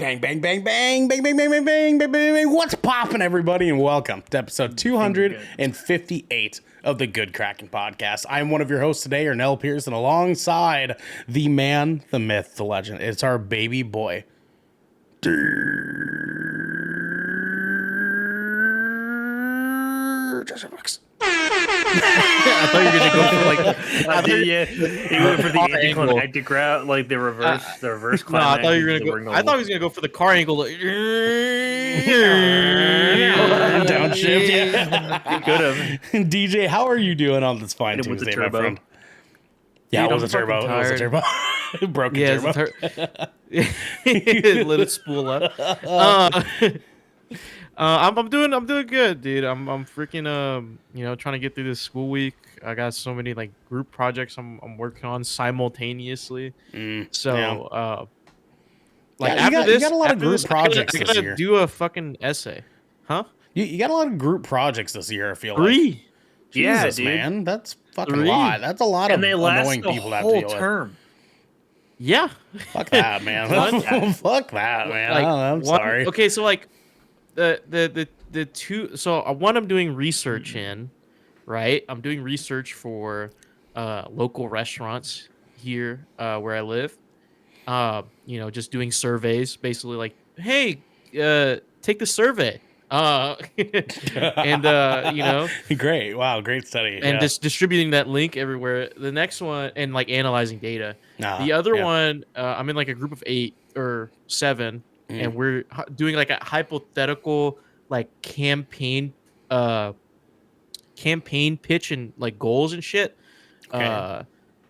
Bang, bang, bang, bang, bang, bang, bang, bang, bang, bang, bang, bang. What's poppin', everybody, and welcome to episode 258 of the Good Kraken podcast. I'm one of your hosts today, Ernell Pearson, alongside the man, the myth, the legend. It's our baby boy, Jesse Brooks. I thought you were gonna go for like He went for the anticlimactic route, like the reverse climax. No, I thought you were gonna go. I thought he was gonna go for the car angle. Like, Downshift. He could have. DJ, how are you doing on this fine Hit him with the Tuesday, my turbo. friend? Yeah, Dude, it was I'm a turbo. It fucking was a turbo. Broken turbo. Let it spool up. I'm doing good, dude. I'm freaking trying to get through this school week. I got so many like group projects I'm working on simultaneously. Like after this, you got a lot of group projects I this gotta year. do a fucking essay, huh? You got a lot of group projects this year, I feel like. 3. Yeah, Jesus, dude. man. That's fucking 3. a lot. That's a lot of And they last annoying the people to have to whole deal term. Yeah. with. Fuck that, man. Fuck that, man. Like, I'm sorry. Okay, so like the two. So one I'm doing research in, right? I'm doing research for local restaurants here where I live. Just doing surveys, basically like, hey, take the survey. Great. Wow, great study. And just distributing that link everywhere. The next one, and like analyzing data. The other yeah. one, I'm in like a group of 8 or 7, and we're doing like a hypothetical like campaign pitch and like goals and shit. Okay.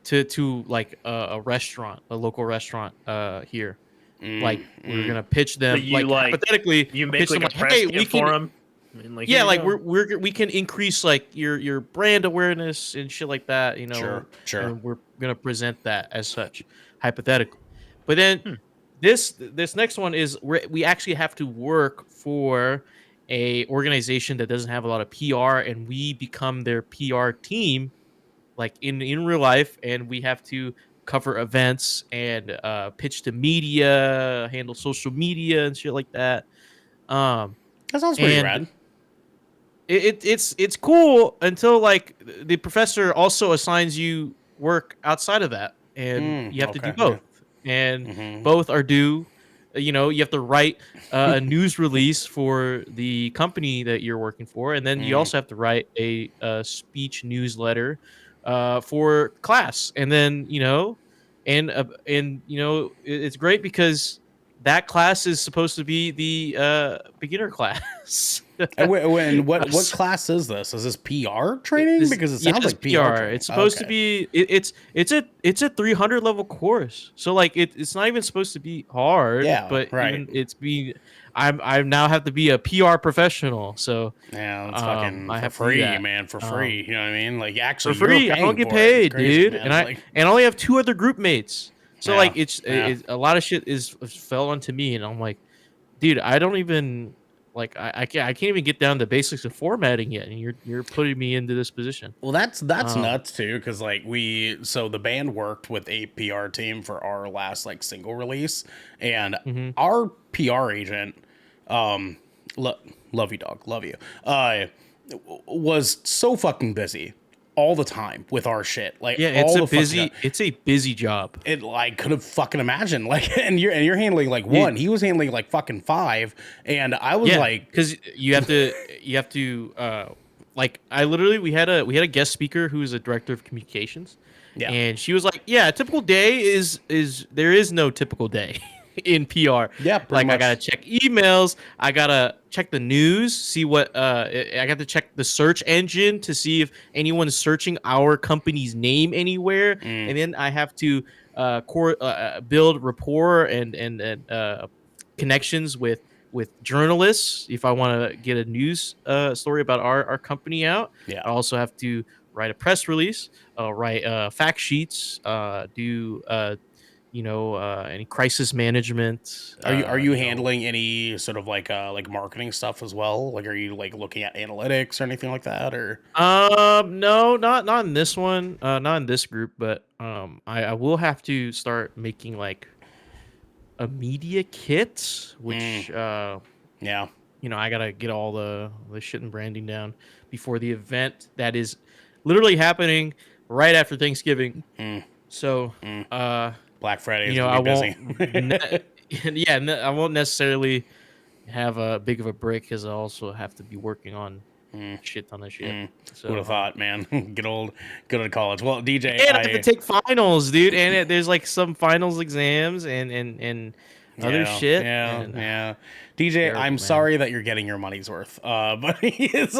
To like a restaurant, a local restaurant here. Like we're gonna pitch them. So you, like, hypothetically, You make pitch them like a press hey, kit we for can. him. I mean, like, Yeah, here you like go. we can increase like your brand awareness and shit like that, you know. Sure. And we're gonna present that as such, hypothetically. But then this next one is we actually have to work for a organization that doesn't have a lot of PR, and we become their PR team, like in real life, and we have to cover events and pitch to media, handle social media and shit like that. That sounds pretty and rad. It's cool until like the professor also assigns you work outside of that, and you have to do both, and both are due. You have to write a news release for the company that you're working for, and then you also have to write a speech newsletter for class, and then it's great because that class is supposed to be the beginner class. What class is this? Is this PR training? Because it sounds like PR. Training. It's supposed to be. It's a 300 level course. So like it's not even supposed to be hard. Yeah, but right. even it's being. I now have to be a PR professional. So yeah, it's fucking I have for free, to do that. man. For free, you know what I mean? Like actually, for free. I don't get paid, dude. Man. And I only have 2 other group mates. So Yeah, like it's a lot of shit fell onto me, and I'm like, dude, I don't even like I can't even get down to basics of formatting yet, and you're putting me into this position. Well, that's nuts too, because like the band worked with a PR team for our last like single release, and our PR agent, love you, dog, love you, was so fucking busy all the time with our shit. Like, Yeah, it's a busy job. It like could have fucking imagined like, and you're handling like one. He was handling like fucking 5, and I was like, because you have to like I literally we had a guest speaker who is a director of communications, and she was like, yeah, a typical day is there is no typical day. In PR, like much. I gotta check emails, I gotta check the news, see what I got to check the search engine to see if anyone's searching our company's name anywhere, and then I have to build rapport and connections with journalists if I want to get a news story about our company out. I also have to write a press release, write fact sheets, do any crisis management. Are you handling any sort of like marketing stuff as well? Like, are you like looking at analytics or anything like that? Or no, not in this one, not in this group, but I will have to start making like a media kit, which Yeah. I gotta get all the shit and branding down before the event that is literally happening right after Thanksgiving. So, Black Friday is I gonna be busy. won't. I won't necessarily have a big of a break because I also have to be working on shit on this shit. So, Would have thought, man. Good old college. Well, DJ, and I have to take finals, dude. And there's like some finals exams and other shit. Yeah, and, yeah. DJ, terrible, I'm man. sorry that you're getting your money's worth. But it's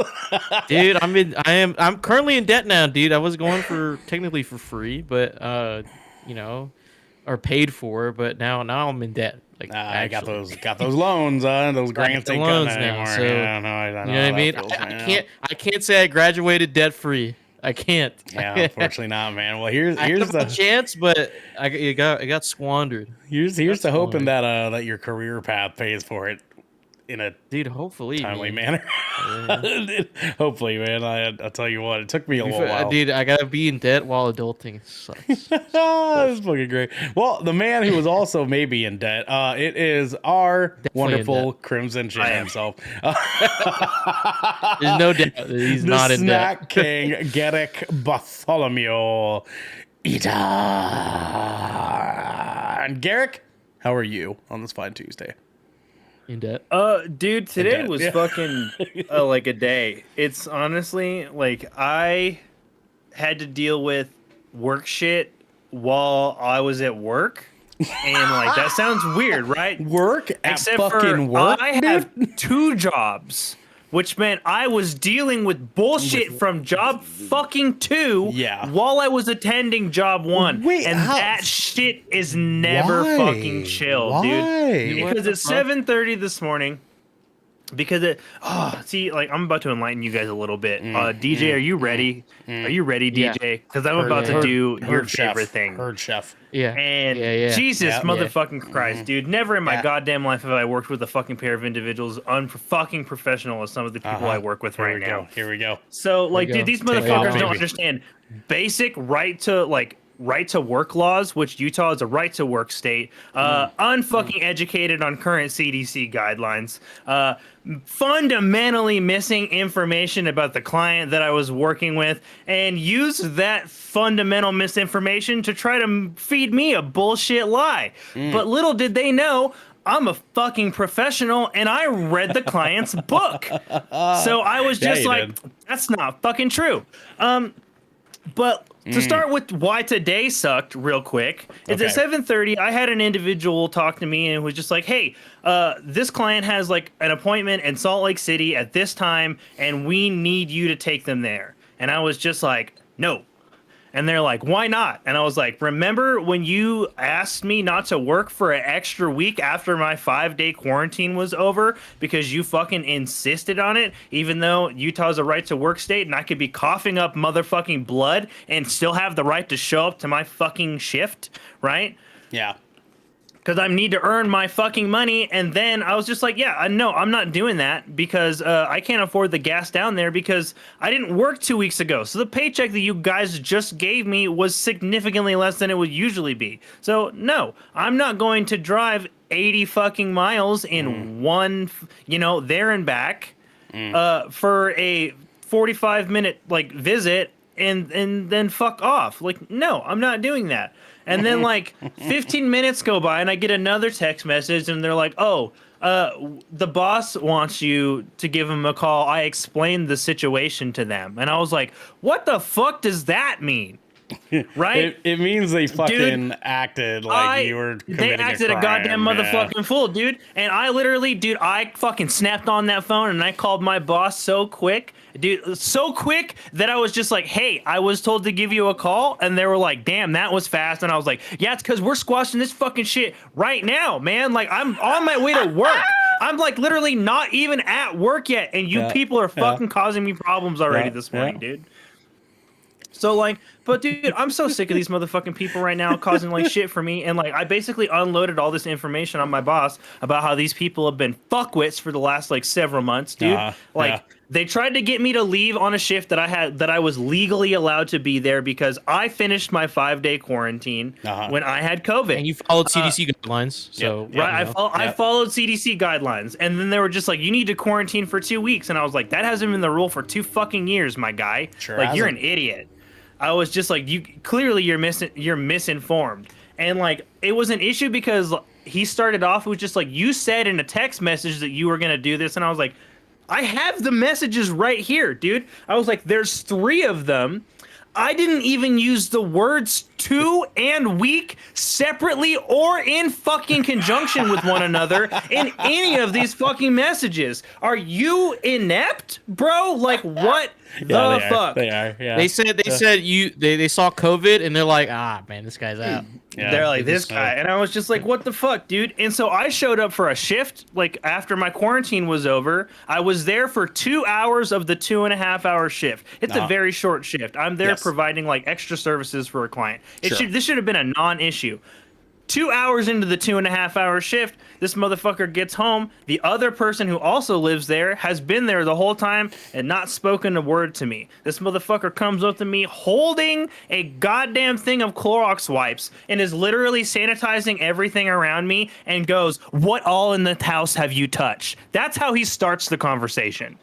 Dude, I'm currently in debt now, dude. I was going for technically for free, but or paid for, but now I'm in debt. Like I got actually. those loans, those grants the ain't loans cutting now, anymore. so, Yeah, no, I know You know what I how that mean? feels, I can't say I graduated debt free. I can't. Yeah, unfortunately not, man. Well, here's I had the a chance, but it got squandered. here's the hoping that your career path pays for it in a Dude, hopefully, timely man. manner. Hopefully, man. I'll tell you what, it took me a little while. Dude, I gotta be in debt while adulting. It sucks. That's fucking great. Well, the man who was also maybe in debt, it is our Definitely wonderful Crimson Chin himself. There's no doubt that he's the not in Snack debt. King, Garrick Bartholomew Eaton. And Garrick, how are you on this fine Tuesday? In debt. Dude, today debt, was yeah. fucking like a day. It's honestly like I had to deal with work shit while I was at work. And like that sounds weird, right? Work at Except fucking for work, I have 2 jobs, which meant I was dealing with bullshit from job fucking 2 Yeah. while I was attending job 1. Wait, and how- that shit is never Why? fucking chill, Why? dude. What Because the it's fuck? 7:30 this morning. Because like I'm about to enlighten you guys a little bit. DJ, are you ready? Are you ready, Yeah. DJ? Because I'm about to do your Herd chef. favorite thing. Herd chef. Yeah. And yeah. Jesus Yeah. motherfucking Christ, dude. Never in my Yeah. goddamn life have I worked with a fucking pair of individuals fucking professional as some of the people I work with right now. Here we go. So like, go. dude, these Take off, motherfuckers don't baby. understand basic right to work laws, which Utah is a right to work state. Unfucking educated on current CDC guidelines. Fundamentally missing information about the client that I was working with, and use that fundamental misinformation to try to feed me a bullshit lie. But little did they know, I'm a fucking professional and I read the client's book. So I was Yeah, just you like, did. that's not fucking true. But to start with why today sucked real quick, is Okay. at 7:30, I had an individual talk to me and was just like, hey, this client has like an appointment in Salt Lake City at this time and we need you to take them there. And I was just like, no. And they're like, why not? And I was like, remember when you asked me not to work for an extra week after my 5-day quarantine was over because you fucking insisted on it, even though Utah's a right to work state and I could be coughing up motherfucking blood and still have the right to show up to my fucking shift, right? Yeah. Because I need to earn my fucking money. And then I was just like, yeah, no, I'm not doing that because I can't afford the gas down there because I didn't work 2 weeks ago. So the paycheck that you guys just gave me was significantly less than it would usually be. So no, I'm not going to drive 80 fucking miles in one, there and back for a 45-minute like visit and then fuck off. Like, no, I'm not doing that. And then like 15 minutes go by and I get another text message and they're like, oh, the boss wants you to give him a call. I explained the situation to them. And I was like, what the fuck does that mean? Right? It means they fucking acted like you were committing They acted a goddamn motherfucking fool, dude. And I literally, I fucking snapped on that phone and I called my boss so quick, dude, so quick that I was just like, hey, I was told to give you a call. And they were like, damn, that was fast. And I was like, yeah, it's because we're squashing this fucking shit right now, man. Like, I'm on my way to work. I'm like literally not even at work yet. And you people are fucking causing me problems already this morning, dude. So like, but dude, I'm so sick of these motherfucking people right now causing like shit for me. And like, I basically unloaded all this information on my boss about how these people have been fuckwits for the last like several months, dude. They tried to get me to leave on a shift that I was legally allowed to be there because I finished my 5-day quarantine when I had COVID. And you followed CDC guidelines, so right. I followed CDC guidelines, and then they were just like, "You need to quarantine for 2 weeks," and I was like, "That hasn't been the rule for 2 fucking years, my guy. Sure like, hasn't. you're an idiot." I was just like, "You clearly you're misinformed," and like it was an issue because he started off with just like, "You said in a text message that you were gonna do this," and I was like, I have the messages right here, dude. I was like, there's 3 of them. I didn't even use the words "to" and "weak" separately or in fucking conjunction with one another in any of these fucking messages. Are you inept, bro? Like, what the fuck? They are. Yeah. They said they saw COVID and they're like, man, this guy's out. Yeah, They're like, this guy. And I was just like, what the fuck, dude? And so I showed up for a shift, like, after my quarantine was over. I was there for 2 hours of the 2.5-hour shift. It's a very short shift. I'm there providing, like, extra services for a client. This should have been a non-issue. 2 hours into the 2.5-hour shift, this motherfucker gets home. The other person who also lives there has been there the whole time and not spoken a word to me. This motherfucker comes up to me holding a goddamn thing of Clorox wipes and is literally sanitizing everything around me and goes, "What all in the house have you touched?" That's how he starts the conversation.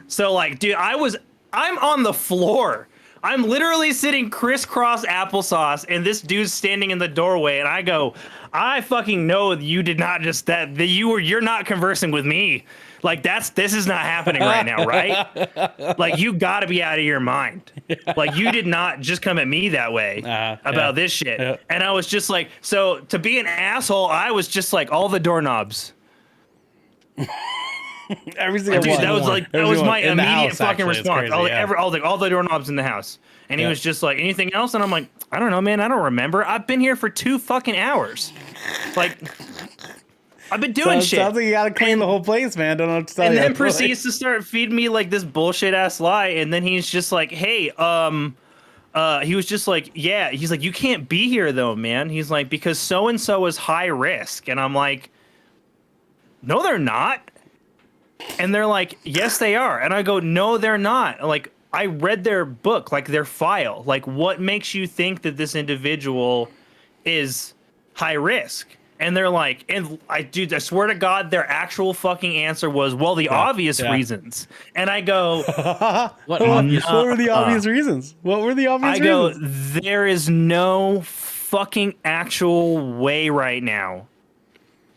So, like, dude, I'm on the floor. I'm literally sitting crisscross applesauce, and this dude's standing in the doorway, and I go, I fucking know you did not just you're not conversing with me. Like, this is not happening right now, right? Like, you gotta be out of your mind. Like, you did not just come at me that way about this shit. Yeah. And I was just like, so to be an asshole, I was just like, all the doorknobs. Every single dude, one. That was my immediate house, fucking actually. response. All the doorknobs in the house, and he was just like, anything else? And I'm like, I don't know, man. I don't remember. I've been here for 2 fucking hours. Like, I've been doing shit. Sounds like you gotta clean the whole place, man. Don't know what to tell you. And then proceeds to start feeding me like this bullshit ass lie, and then he's just like, hey, he was just like, yeah. He's like, you can't be here though, man. He's like, because so and so is high risk, and I'm like, no, they're not. And they're like, yes, they are. And I go, no, they're not. Like, I read their book, like their file. Like, what makes you think that this individual is high risk? And they're like, I swear to God, their actual fucking answer was, well, the obvious reasons. And I go, what were the obvious reasons? What were the obvious reasons? I go, there is no fucking actual way right now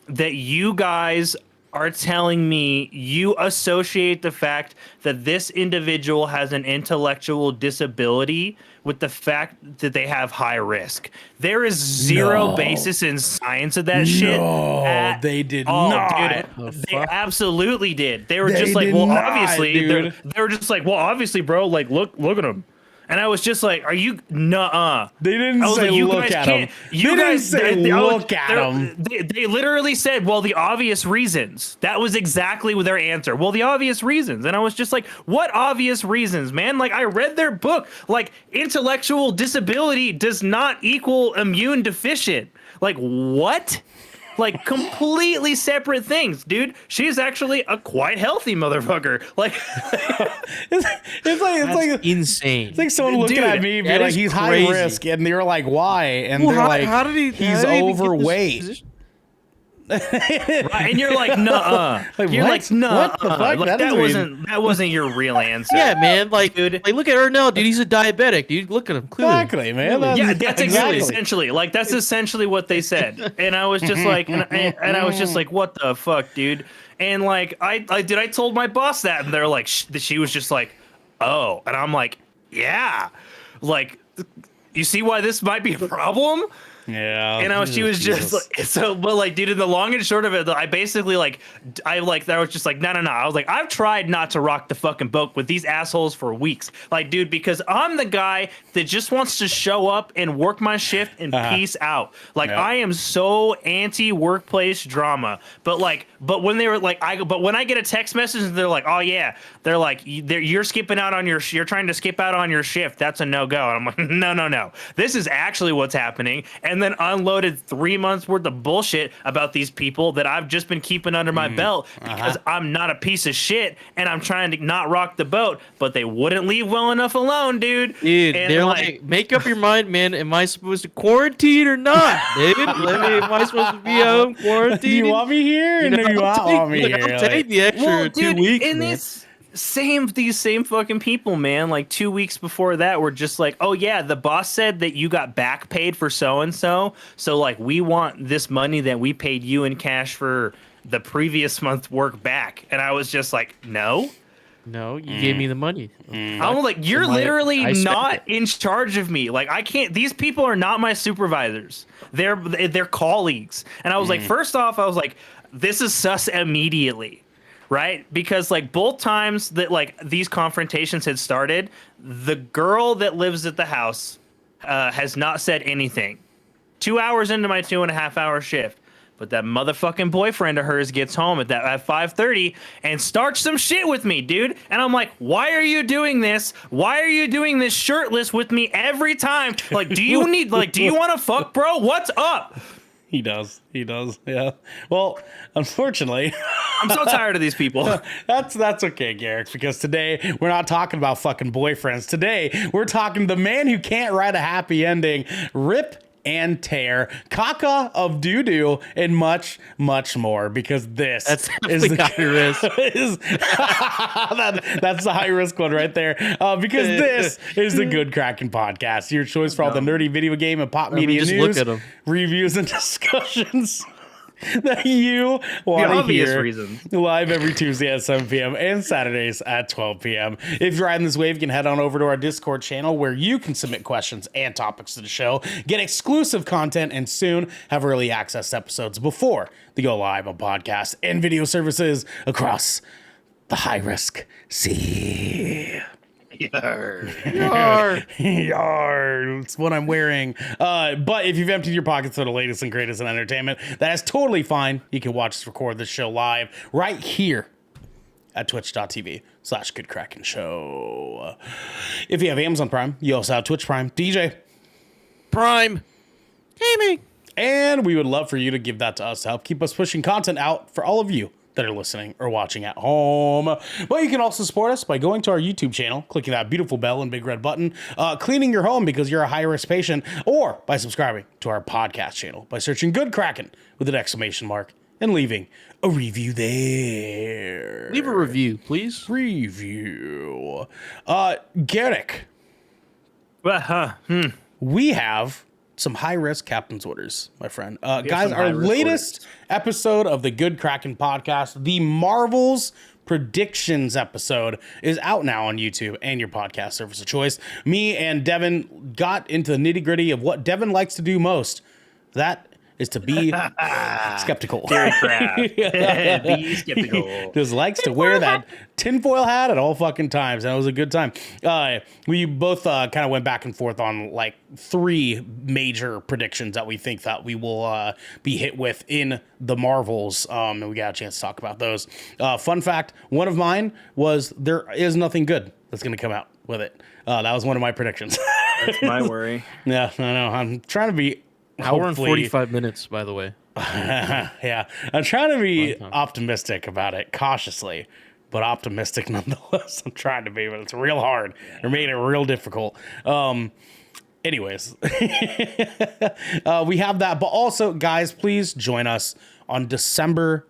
that you guys are telling me you associate the fact that this individual has an intellectual disability with the fact that they have high risk. There is zero basis in science of that shit. No, they did not. Dude, they absolutely did. They were just like, well, obviously, they were just like, well, obviously, bro, like, look at them. And I was just like, "Are you nuh-uh?" They didn't say like, look at him. You guys say look at him. They literally said, "Well, the obvious reasons." That was exactly their answer. Well, the obvious reasons. And I was just like, "What obvious reasons, man?" Like, I read their book. Like, intellectual disability does not equal immune deficient. Like, what? Like, completely separate things, dude. She's actually a quite healthy motherfucker. Like, it's like insane. It's like someone looking at me and be like, he's crazy. High risk, and they're like, why? And they're like, how did he's overweight. And you're like, nuh-uh. Like, you're like, nuh-uh. What the fuck? Like, that wasn't your real answer. Yeah, man. Like, dude, like, look at Ernell, dude. He's a diabetic, dude. Look at him. Clearly. Exactly, man. That's essentially. Like, that's essentially what they said. And I was just like, and I was just like, what the fuck, dude? And like, I told my boss that, and they're like, she was just like, oh, and I'm like, yeah, like, you see why this might be a problem? Yeah. And she was just like, so, but like, dude, in the long and short of it, I basically I was just like, no. I was like, I've tried not to rock the fucking boat with these assholes for weeks. Like, dude, because I'm the guy that just wants to show up and work my shift and peace out. Like, I am so anti workplace drama. But when they were like, but when I get a text message and they're like, oh yeah, they're like, you're skipping out on you're trying to skip out on your shift. That's a no-go. And I'm like, no. This is actually what's happening. And and then unloaded 3 months worth of bullshit about these people that I've just been keeping under my belt because I'm not a piece of shit and I'm trying to not rock the boat, but they wouldn't leave well enough alone, dude. Dude, And they're like, make up your mind, man. Am I supposed to quarantine or not, dude? Am I supposed to be home quarantining? Do you want me here? You know, Do you want me here? I'll take the extra 2 weeks, in man. these same fucking people, man, like 2 weeks before that were just like, oh yeah, the boss said that you got back paid for so and so, like we want this money that we paid you in cash for the previous month's work back. And I was just like, no, you gave me the money. I'm like, you're literally not in charge of me. Like, I can't. These people are not my supervisors. They're colleagues. And I was like, first off, I was like, this is sus immediately, right? Because like both times that like these confrontations had started, the girl that lives at the house has not said anything. 2 hours into my 2.5 hour shift. But that motherfucking boyfriend of hers gets home at 5:30 and starts some shit with me, dude. And I'm like, why are you doing this? Why are you doing this shirtless with me every time? Like, do you want to fuck, bro? What's up? He does. Yeah. Well, unfortunately, I'm so tired of these people. That's okay, Garrick, because today we're not talking about fucking boyfriends. Today we're talking the man who can't write a happy ending. Rip and tear, caca of doo-doo, and much, much more, because that's the high risk. That's the high risk one right there. Because this is the Good Kraken podcast, your choice for all the nerdy video game and pop media news, reviews, and discussions that you want to hear reasons. Live every Tuesday at 7 p.m. and Saturdays at 12 p.m. If you're riding this wave, you can head on over to our Discord channel where you can submit questions and topics to the show, get exclusive content, and soon have early access to episodes before they go live on podcasts and video services across the high-risk sea. Yar. It's what I'm wearing. But if you've emptied your pockets of the latest and greatest in entertainment, that is totally fine. You can watch us record this show live right here at twitch.tv/Good Kraken Show. If you have Amazon Prime, you also have Twitch Prime, DJ Prime Gaming. And we would love for you to give that to us to help keep us pushing content out for all of you that are listening or watching at home. But you can also support us by going to our YouTube channel, clicking that beautiful bell and big red button, cleaning your home because you're a high-risk patient, or by subscribing to our podcast channel by searching Good Kraken with an exclamation mark and leaving a review there. Leave a review, please. Review. Garrick. Well, We have some high-risk captain's orders, my friend. Guys, our latest episode of the Good Kraken podcast, the Marvel's Predictions episode, is out now on YouTube and your podcast service of choice. Me and Devin got into the nitty-gritty of what Devin likes to do most. That is to be skeptical. Very crap. Be skeptical. Just likes to wear that tinfoil hat at all fucking times. And it was a good time. We both kind of went back and forth on like 3 major predictions that we think that we will be hit with in the Marvels. And we got a chance to talk about those. Fun fact, one of mine was there is nothing good that's going to come out with it. That was one of my predictions. That's my worry. Yeah, I know. I'm trying to be Hour and 45 minutes, by the way. Yeah, I'm trying to be optimistic about it, cautiously, but optimistic nonetheless. I'm trying to be, but it's real hard. They're making it real difficult. Anyways, we have that, but also, guys, please join us on December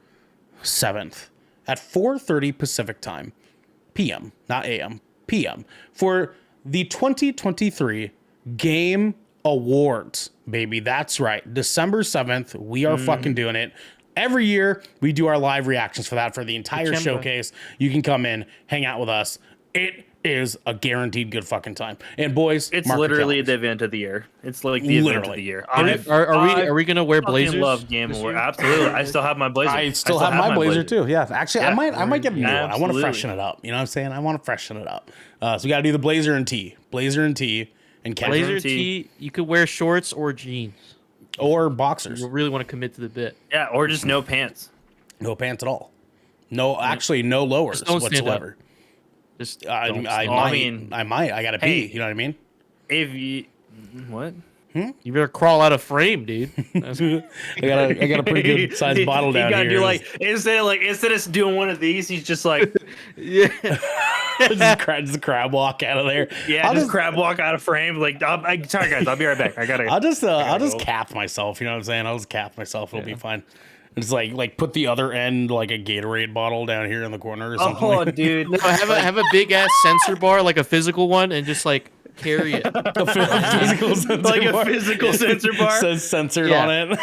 7th at 4:30 Pacific time, PM, not AM, PM, for the 2023 Game Awards, baby. That's right. December 7th. We are fucking doing it. Every year, we do our live reactions for that, for the entire showcase. You can come in, hang out with us. It is a guaranteed good fucking time. And boys, it's literally the event of the year. It's like the event of the year. Are we gonna wear blazers? I love Game Award. Absolutely. I still have my blazer. I still have my blazer too. Yeah. Actually, I might get a new one. I want to freshen it up. You know what I'm saying? I want to freshen it up. So we got to do the blazer and tee. And blazer tee. You could wear shorts or jeans or boxers. You really want to commit to the bit. Yeah, or just no pants. No pants at all. No, actually, no lowers whatsoever. Just I might. I gotta pee. You know what I mean? If you what? You better crawl out of frame, dude. I got a pretty good sized bottle down here. Do like instead of doing one of these, he's just like, Yeah. just crab walk out of there. yeah, just crab walk out of frame. Like, sorry guys, I'll be right back. I'll just cap myself. You know what I'm saying? I'll just cap myself. It'll be fine. It's like put the other end like a Gatorade bottle down here in the corner or something. Oh, dude, No, have a big ass sensor bar, like a physical one, and just like carry it. A physical sensor like bar. a physical sensor bar. Says censored on it.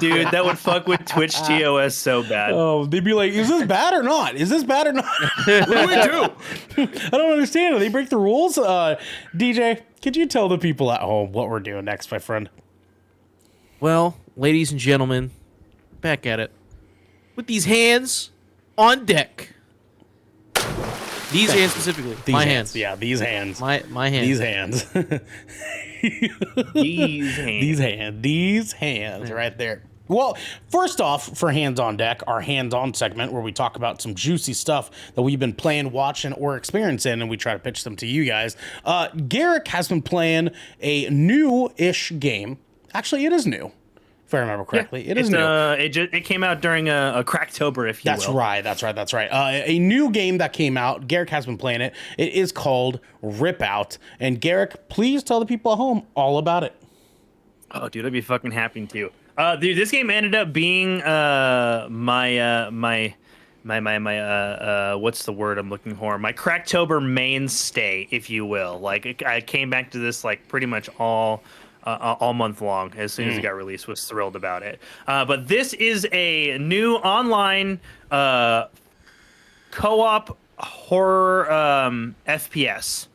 Dude, that would fuck with Twitch TOS so bad. Oh, they'd be like, "Is this bad or not? Is this bad or not?" What do we do? I don't understand. Do they break the rules? DJ, could you tell the people at home what we're doing next, my friend? Well, ladies and gentlemen, back at it with these hands on deck. These hands specifically. My hands. Yeah, these hands. My hands. These hands. These hands right there. Well, first off, for Hands on Deck, our hands-on segment where we talk about some juicy stuff that we've been playing, watching, or experiencing, and we try to pitch them to you guys. Garrick has been playing a new-ish game. Actually, it is new, if I remember correctly. Yeah, it is new. It came out during a Cracktober, if you will. That's right. A new game that came out. Garrick has been playing it. It is called Rip Out. And Garrick, please tell the people at home all about it. Oh, dude, I'd be fucking happy to. Dude, this game ended up being my what's the word I'm looking for? My Cracktober mainstay, if you will. Like, I came back to this like pretty much all month long as soon as it got released. Was thrilled about it. But this is a new online co-op horror FPS.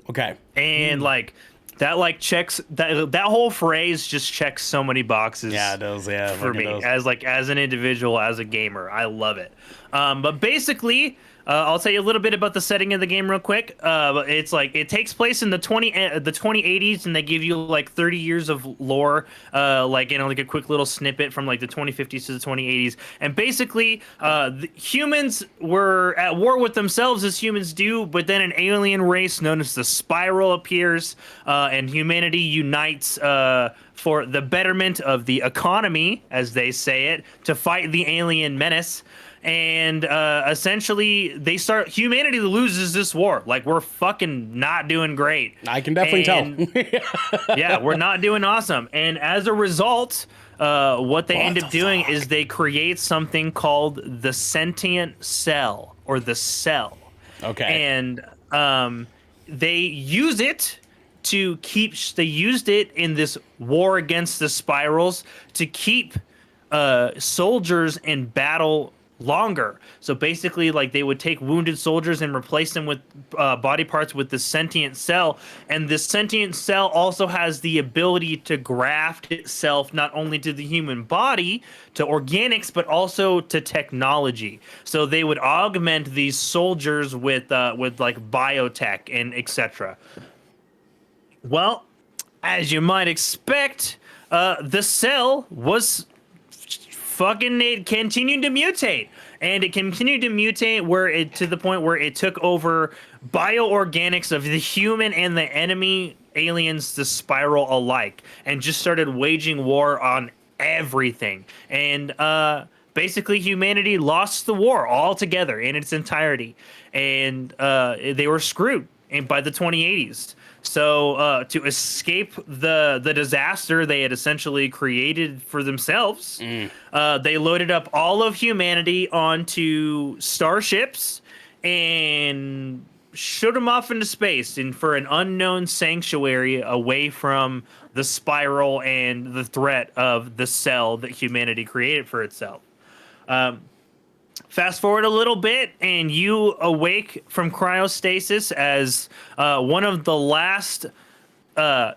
Okay. And like that, like checks that whole phrase just checks so many boxes. Yeah, it does. Yeah, for me as an individual, as a gamer, I love it. But basically, I'll tell you a little bit about the setting of the game real quick. But it's like it takes place in the 2080s, and they give you like 30 years of lore, like like a quick little snippet from like the 2050s to the 2080s. And basically, the humans were at war with themselves as humans do, but then an alien race known as the Spiral appears, and humanity unites for the betterment of the economy, as they say it, to fight the alien menace. And essentially, humanity loses this war. Like, we're fucking not doing great. I can definitely tell. Yeah, we're not doing awesome. And as a result, what they end up doing is they create something called the sentient cell, or the cell. Okay. And they use it to they used it in this war against the spirals to keep soldiers in battle longer. So basically, like, they would take wounded soldiers and replace them with body parts with the sentient cell, and this sentient cell also has the ability to graft itself not only to the human body, to organics, but also to technology. So they would augment these soldiers with like biotech and etc. Well, as you might expect, the cell was it continued to mutate, and it continued to mutate to the point where it took over bioorganics of the human and the enemy aliens, the Spiral alike, and just started waging war on everything. And basically, humanity lost the war altogether in its entirety, and they were screwed by the 2080s. So to escape the disaster they had essentially created for themselves, they loaded up all of humanity onto starships and shot them off into space and for an unknown sanctuary away from the Spiral and the threat of the cell that humanity created for itself. Fast forward a little bit, and you awake from cryostasis as one of the last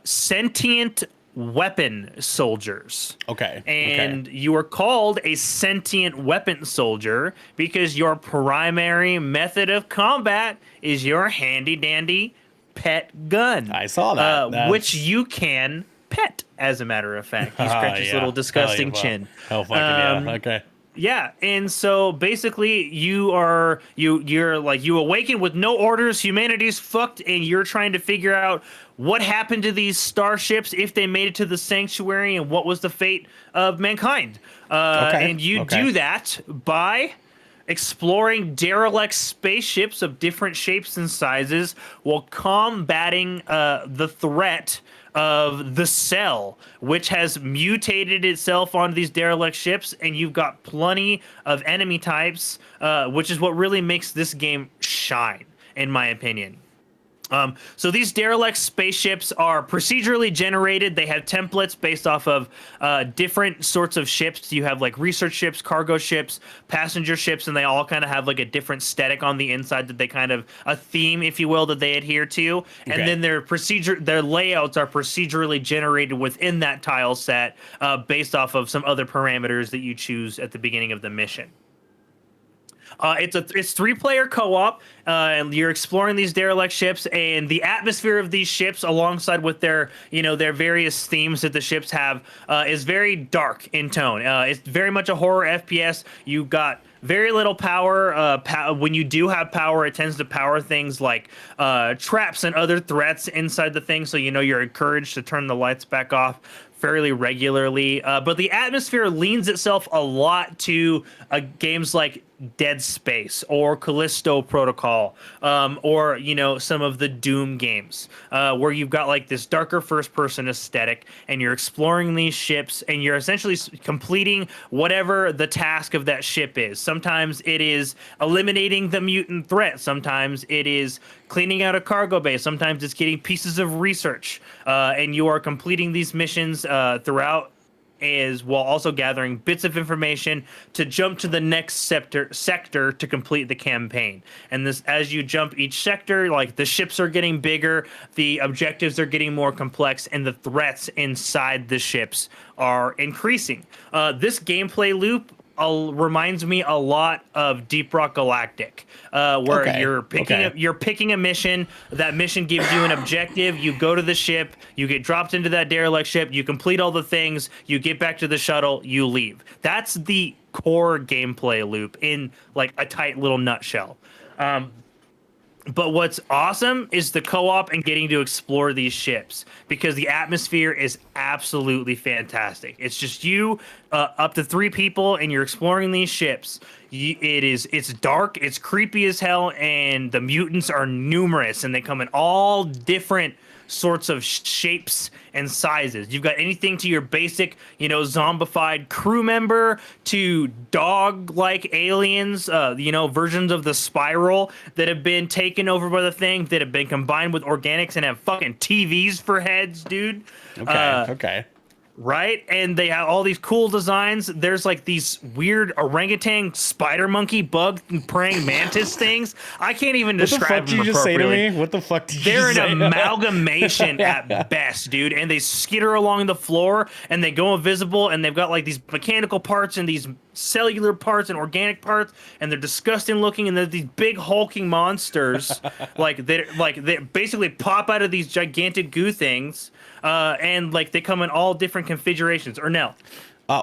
sentient weapon soldiers. Okay. And you are called a sentient weapon soldier because your primary method of combat is your handy-dandy pet gun. I saw that. Which you can pet, as a matter of fact. He scratches his little disgusting chin. Hell fucking yeah. Okay. Yeah, and so basically you're like you awaken with no orders, humanity's fucked, and you're trying to figure out what happened to these starships, if they made it to the sanctuary, and what was the fate of mankind. Okay. And you Okay. do that by exploring derelict spaceships of different shapes and sizes while combating the threat of the cell, which has mutated itself onto these derelict ships, and you've got plenty of enemy types, which is what really makes this game shine, in my opinion. So these derelict spaceships are procedurally generated. They have templates based off of different sorts of ships. You have like research ships, cargo ships, passenger ships, and they all kind of have like a different aesthetic on the inside that they kind of a theme, if you will, that they adhere to. And then their layouts are procedurally generated within that tile set based off of some other parameters that you choose at the beginning of the mission. It's 3-player co-op, and you're exploring these derelict ships, and the atmosphere of these ships, alongside with their their various themes that the ships have, is very dark in tone. It's very much a horror FPS. You got very little power. When you do have power, it tends to power things like traps and other threats inside the thing. So you're encouraged to turn the lights back off fairly regularly. But the atmosphere leans itself a lot to games like Dead Space or Callisto Protocol, or some of the Doom games, where you've got like this darker first-person aesthetic, and you're exploring these ships, and you're essentially completing whatever the task of that ship is. Sometimes it is eliminating the mutant threat. Sometimes it is cleaning out a cargo bay. Sometimes it's getting pieces of research, and you are completing these missions throughout, is while also gathering bits of information to jump to the next sector to complete the campaign. And this, as you jump each sector, like the ships are getting bigger, the objectives are getting more complex, and the threats inside the ships are increasing. This gameplay loop reminds me a lot of Deep Rock Galactic, where you're picking a mission. That mission gives you an objective. You go to the ship, you get dropped into that derelict ship, you complete all the things, you get back to the shuttle, you leave. That's the core gameplay loop in like a tight little nutshell. But what's awesome is the co-op and getting to explore these ships, because the atmosphere is absolutely fantastic. It's just you, up to 3 people, and you're exploring these ships. It's dark, it's creepy as hell, and the mutants are numerous, and they come in all different sorts of shapes and sizes. You've got anything to your basic, zombified crew member, to dog-like aliens, versions of the Spiral that have been taken over by the thing, that have been combined with organics and have fucking TVs for heads, dude. Okay. Right? And they have all these cool designs. There's like these weird orangutan, spider monkey, bug praying mantis things. I can't even describe them appropriately. What the fuck did you just say to me? What the fuck did you say? They're an amalgamation at best, dude. And they skitter along the floor, and they go invisible, and they've got like these mechanical parts and these cellular parts and organic parts, and they're disgusting looking, and they're these big hulking monsters they basically pop out of these gigantic goo things, and like they come in all different configurations. Or no?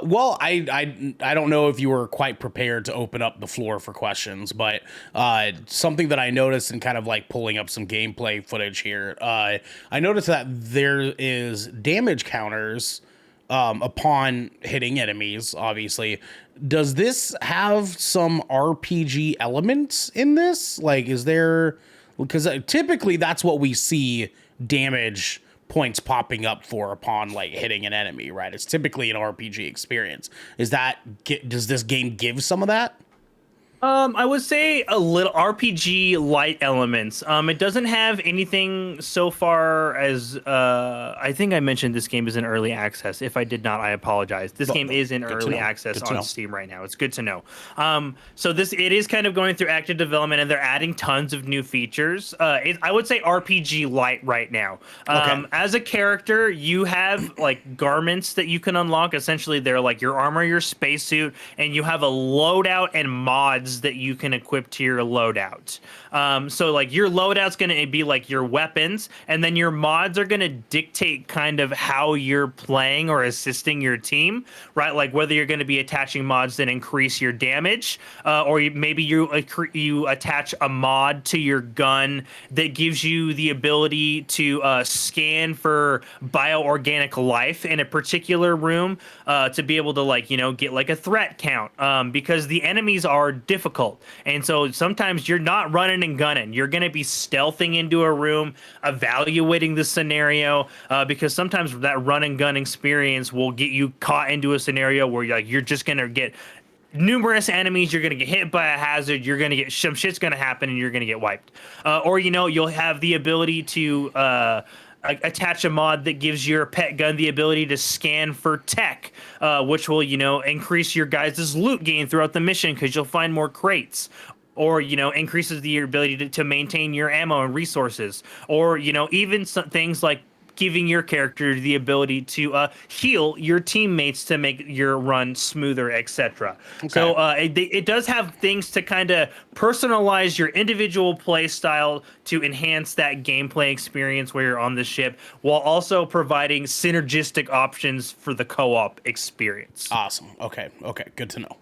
Well, I don't know if you were quite prepared to open up the floor for questions, but something that I noticed in kind of like pulling up some gameplay footage here, I noticed that there is damage counters upon hitting enemies, obviously. Does this have some RPG elements in this? Like, is there... Because typically that's what we see damage points popping up for upon like hitting an enemy, right? It's typically an RPG experience. Does this game give some of that? I would say a little RPG light elements. It doesn't have anything so far as I think I mentioned this game is in early access. If I did not, I apologize. This game is in early access on Steam right now. It's good to know. So it is kind of going through active development, and they're adding tons of new features. I would say RPG light right now. As a character, you have like garments that you can unlock. Essentially, they're like your armor, your spacesuit, and you have a loadout and mods mods that you can equip to your loadout. So like your loadout's going to be like your weapons, and then your mods are going to dictate kind of how you're playing or assisting your team, right? Like whether you're going to be attaching mods that increase your damage, or maybe you attach a mod to your gun that gives you the ability to scan for bioorganic life in a particular room, to be able to like, you know, get like a threat count, because the enemies are difficult. And so sometimes you're not running and gunning. You're going to be stealthing into a room, evaluating the scenario, because sometimes that run and gun experience will get you caught into a scenario where you're just going to get numerous enemies, you're going to get hit by a hazard, you're going to get some shit's going to happen, and you're going to get wiped. Or, you know, you'll have the ability to attach a mod that gives your pet gun the ability to scan for tech, which will, you know, increase your guys' loot gain throughout the mission because you'll find more crates. Or, you know, increases your ability to maintain your ammo and resources. Or, you know, even some things like giving your character the ability to heal your teammates to make your run smoother, etc. Okay. So it does have things to kind of personalize your individual play style to enhance that gameplay experience where you're on the ship, while also providing synergistic options for the co-op experience. Awesome. Okay, good to know.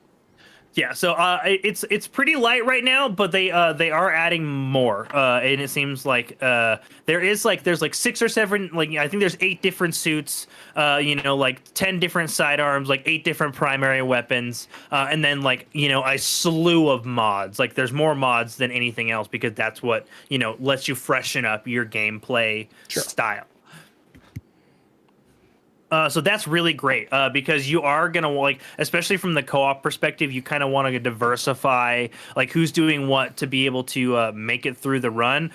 Yeah, so it's pretty light right now, but they are adding more, and it seems like there's like 6 or 7, like I think there's 8 different suits, you know, like 10 different sidearms, like 8 different primary weapons, and then like, you know, a slew of mods. Like there's more mods than anything else because that's what, you know, lets you freshen up your gameplay style. So that's really great, because you are going to, like, especially from the co-op perspective, you kind of want to diversify, like, who's doing what to be able to make it through the run,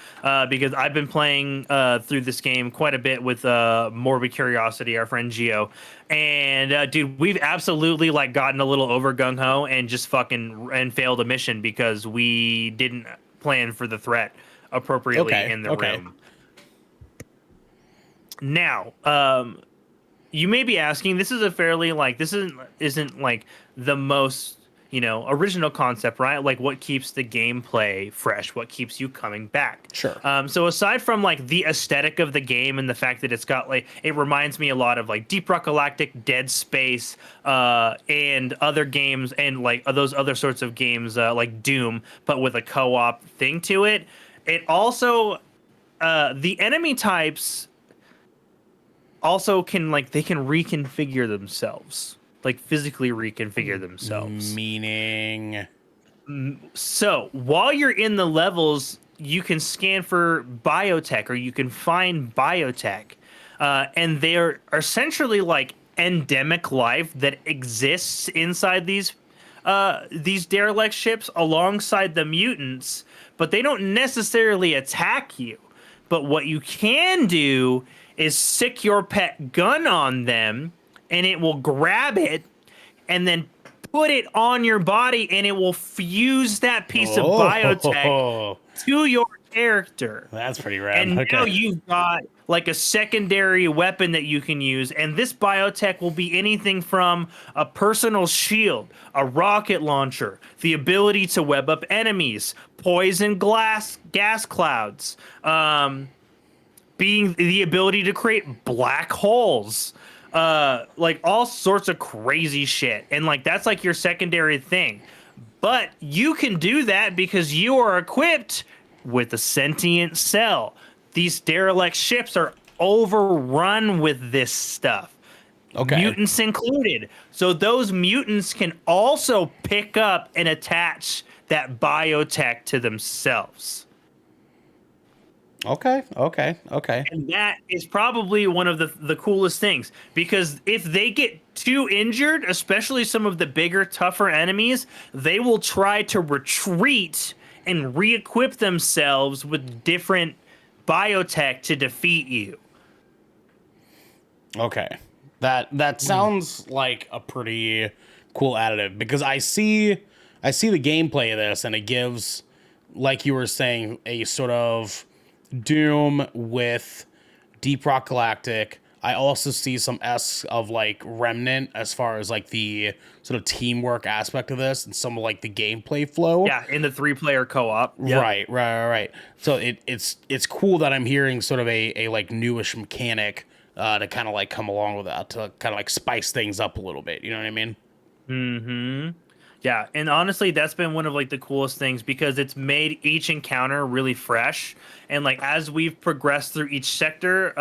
because I've been playing through this game quite a bit with Morbid Curiosity, our friend Geo, and, dude, we've absolutely, like, gotten a little over gung-ho and just fucking failed a mission because we didn't plan for the threat appropriately in the room. Now, you may be asking, this is a fairly, like, this isn't like the most, you know, original concept, right? Like, what keeps the gameplay fresh? What keeps you coming back? Sure. So aside from like the aesthetic of the game and the fact that it's got like, it reminds me a lot of like Deep Rock Galactic, Dead Space, and other games, and like those other sorts of games, like Doom, but with a co-op thing to it. It also, the enemy types also can, like, they can reconfigure themselves, like physically reconfigure themselves. Meaning? So while you're in the levels, you can scan for biotech, or you can find biotech, and they're essentially like endemic life that exists inside these derelict ships alongside the mutants, but they don't necessarily attack you. But what you can do is sick your pet gun on them, and it will grab it and then put it on your body, and it will fuse that piece of biotech to your character. That's pretty rad. And now you've got like a secondary weapon that you can use, and this biotech will be anything from a personal shield, a rocket launcher, the ability to web up enemies, poison gas clouds, being the ability to create black holes, like all sorts of crazy shit. And like, that's like your secondary thing. But you can do that because you are equipped with a sentient cell. These derelict ships are overrun with this stuff. Mutants included. So those mutants can also pick up and attach that biotech to themselves. Okay. And that is probably one of the coolest things, because if they get too injured, especially some of the bigger, tougher enemies, they will try to retreat and re-equip themselves with different biotech to defeat you. Okay. That sounds like a pretty cool additive, because I see the gameplay of this, and it gives, like you were saying, a sort of Doom with Deep Rock Galactic, I also see some S of like Remnant as far as like the sort of teamwork aspect of this and some of like the gameplay flow. Yeah, in the 3-player co-op. Yep. Right. So it's cool that I'm hearing sort of a like newish mechanic to kind of like come along with that to kind of like spice things up a little bit. You know what I mean? Mm-hmm. Yeah, and honestly, that's been one of like the coolest things because it's made each encounter really fresh. And like as we've progressed through each sector,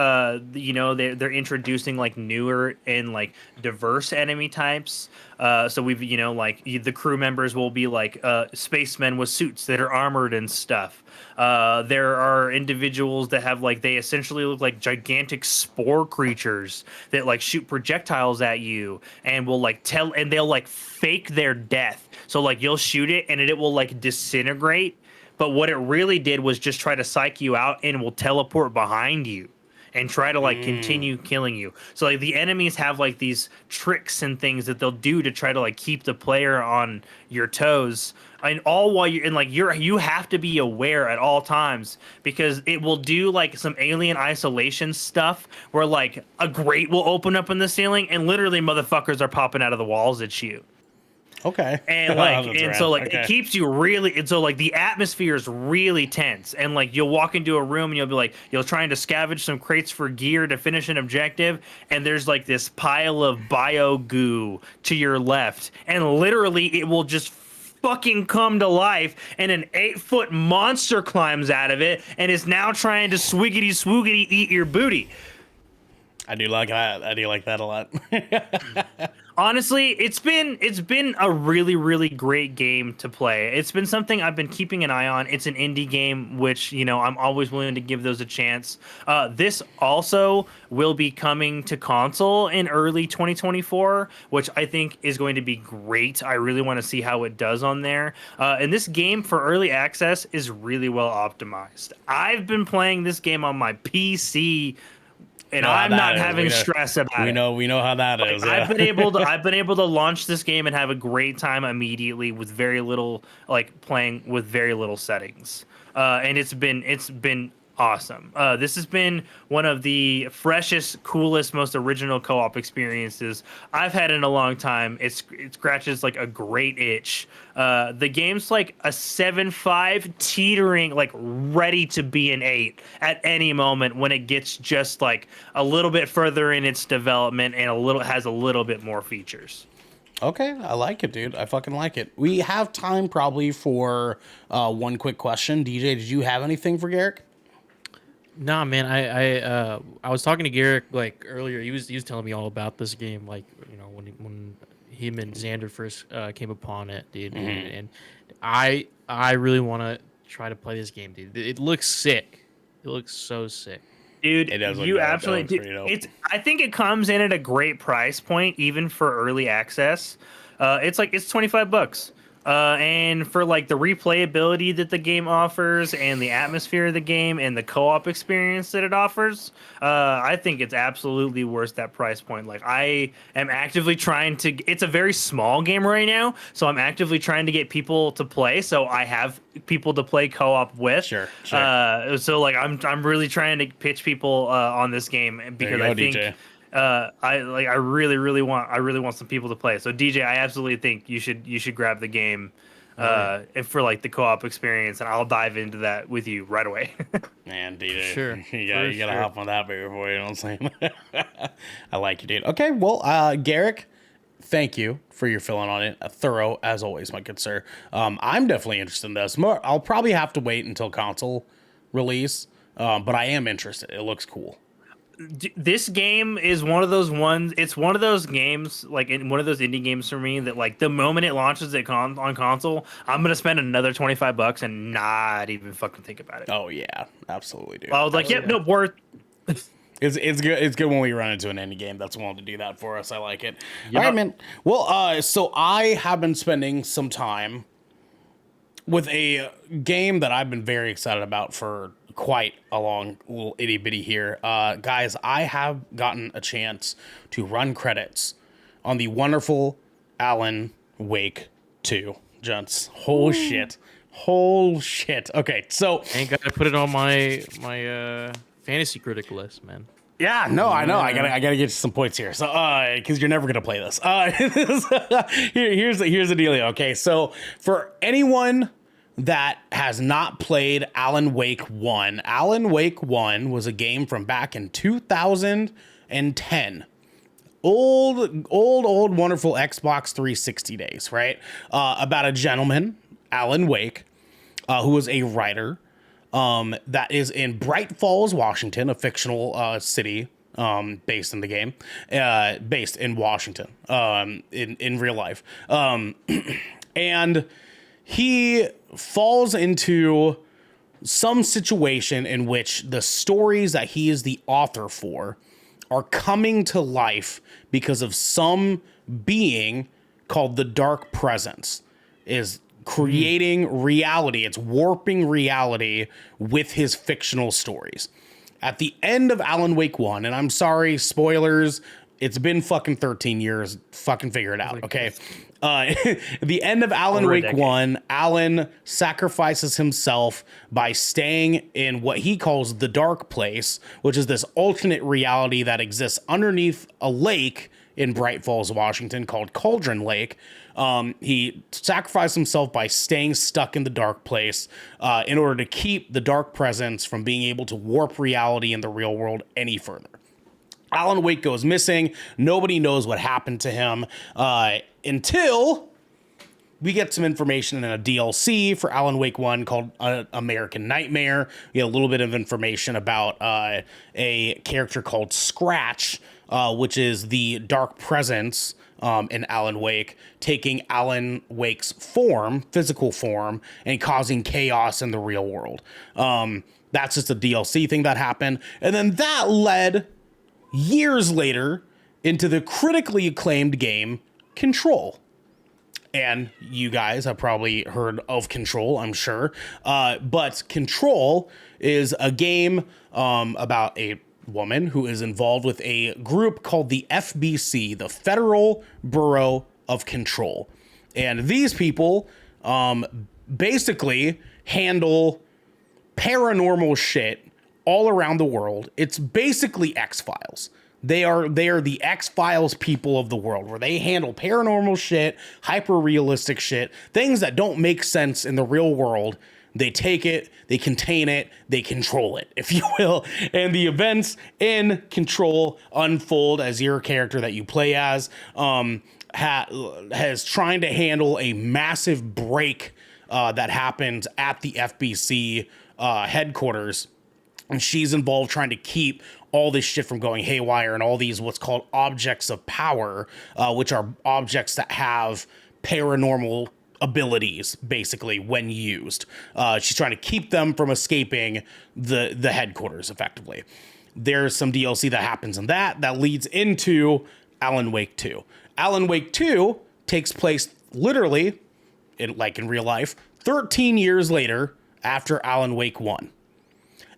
they're introducing like newer and like diverse enemy types. So we've like the crew members will be like spacemen with suits that are armored and stuff. There are individuals that have like they essentially look like gigantic spore creatures that like shoot projectiles at you and will like they'll like fake their death. So like you'll shoot it and it will like disintegrate. But what it really did was just try to psych you out and will teleport behind you and try to like continue killing you. So like the enemies have like these tricks and things that they'll do to try to like keep the player on your toes. And all while you're in like you have to be aware at all times because it will do like some alien isolation stuff where like a grate will open up in the ceiling and literally motherfuckers are popping out of the walls at you. Okay. And so like it keeps you really, and so like the atmosphere is really tense. And like you'll walk into a room and you'll be like, you're trying to scavenge some crates for gear to finish an objective, and there's like this pile of bio goo to your left, and literally it will just fucking come to life, and an 8-foot monster climbs out of it and is now trying to swiggity swoogity eat your booty. I do like that. I do like that a lot. Honestly, it's been a really, really great game to play. It's been something I've been keeping an eye on. It's an indie game, which, I'm always willing to give those a chance. This also will be coming to console in early 2024, which I think is going to be great. I really want to see how it does on there. And this game for early access is really well optimized. I've been playing this game on my PC. And I'm not having stress about it. We know how that is. Yeah. I've been able to launch this game and have a great time immediately with very little playing with very little settings. And it's been awesome. This has been one of the freshest, coolest, most original co-op experiences I've had in a long time. It scratches like a great itch. The game's like a 7.5 teetering, like ready to be an 8 at any moment when it gets just like a little bit further in its development and has a little bit more features. Okay, I like it, dude. I fucking like it. We have time probably for one quick question. DJ, did you have anything for Garrick? Nah, man. I was talking to Garrick like earlier. He was telling me all about this game, like when him and Xander first came upon it, dude. Mm-hmm. And I really want to try to play this game, dude. It looks sick. It looks so sick, dude. It does. You absolutely. I think it comes in at a great price point, even for early access. It's $25. And for like the replayability that the game offers and the atmosphere of the game and the co-op experience that it offers, I think it's absolutely worth that price point. Like I am actively trying to, it's a very small game right now, so I'm actively trying to get people to play. So I have people to play co-op with. Sure. So like I'm really trying to pitch people on this game because I think. DJ. I really want some people to play. So DJ, I absolutely think you should grab the game for like the co-op experience, and I'll dive into that with you right away. Man, DJ, sure, you gotta hop on that baby boy. You know what I'm saying? I like you, dude. Okay, well, Garrick, thank you for your filling on it. Thorough as always, my good sir. I'm definitely interested in this. I'll probably have to wait until console release, but I am interested. It looks cool. This game is one of those ones. It's one of those games, like in one of those indie games for me, that like the moment it launches on console, I'm gonna spend another $25 and not even fucking think about it. Oh yeah, absolutely, dude. I was like, yep, nope, worth. It's good. It's good when we run into an indie game that's willing to do that for us. I like it. Yep. All right, man. Well, so I have been spending some time with a game that I've been very excited about for quite a long little itty bitty here. Guys, I have gotten a chance to run credits on the wonderful Alan Wake 2. Gents. Whole shit. Okay, so I ain't gotta put it on my fantasy critic list, man. Yeah, no, I know. I gotta get you some points here. So, because you're never gonna play this. Here's the dealio. Okay, so for anyone that has not played Alan Wake 1, Alan Wake 1 was a game from back in 2010. Old, wonderful Xbox 360 days, right? About a gentleman, Alan Wake, who was a writer. That is in Bright Falls, Washington, a fictional city based in the game, based in Washington, in real life. And he falls into some situation in which the stories that he is the author for are coming to life because of some being called the Dark Presence is creating reality. It's warping reality with his fictional stories. At the end of Alan Wake 1, and I'm sorry, spoilers, it's been fucking 13 years. Fucking figure it out, okay? The end of Alan Wake 1, Alan sacrifices himself by staying in what he calls the Dark Place, which is this alternate reality that exists underneath a lake in Bright Falls, Washington, called Cauldron Lake. He sacrificed himself by staying stuck in the Dark Place in order to keep the Dark Presence from being able to warp reality in the real world any further. Alan Wake goes missing. Nobody knows what happened to him until we get some information in a DLC for Alan Wake 1 called American Nightmare. We get a little bit of information about a character called Scratch, which is the Dark Presence in Alan Wake, taking Alan Wake's form, physical form, and causing chaos in the real world. That's just a DLC thing that happened. And then that led years later into the critically acclaimed game Control. And you guys have probably heard of Control, I'm sure. But Control is a game about a woman who is involved with a group called the FBC, the Federal Bureau of Control. And these people basically handle paranormal shit all around the world. It's basically X-Files. They are the X-Files people of the world, where they handle paranormal shit, hyper-realistic shit, things that don't make sense in the real world. They take it, they contain it, they control it, if you will. And the events in Control unfold as your character that you play as has trying to handle a massive break that happens at the FBC headquarters. And she's involved trying to keep all this shit from going haywire, and all these what's called objects of power, which are objects that have paranormal abilities, basically, when used. She's trying to keep them from escaping the headquarters, effectively. There's some DLC that happens in that leads into Alan Wake 2. Alan Wake 2 takes place literally, in real life, 13 years later after Alan Wake 1.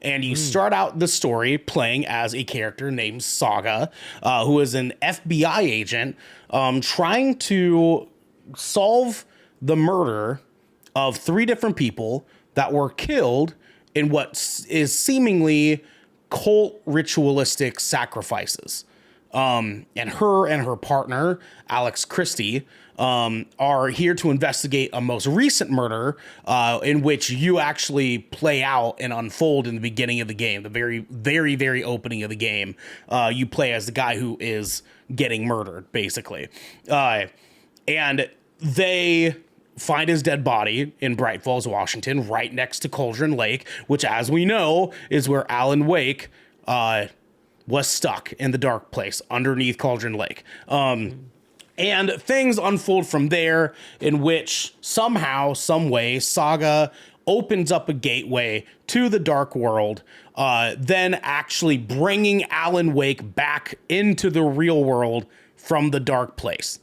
And you start out the story playing as a character named Saga, who is an FBI agent trying to solve the murder of 3 different people that were killed in what is seemingly cult ritualistic sacrifices. And her partner, Alex Christie, are here to investigate a most recent murder in which you actually play out and unfold in the beginning of the game, the very, very, very opening of the game. You play as the guy who is getting murdered, basically. And they find his dead body in Bright Falls, Washington, right next to Cauldron Lake, which, as we know, is where Alan Wake was stuck in the Dark Place underneath Cauldron Lake. And things unfold from there, in which somehow, some way, Saga opens up a gateway to the dark world, then actually bringing Alan Wake back into the real world from the Dark Place.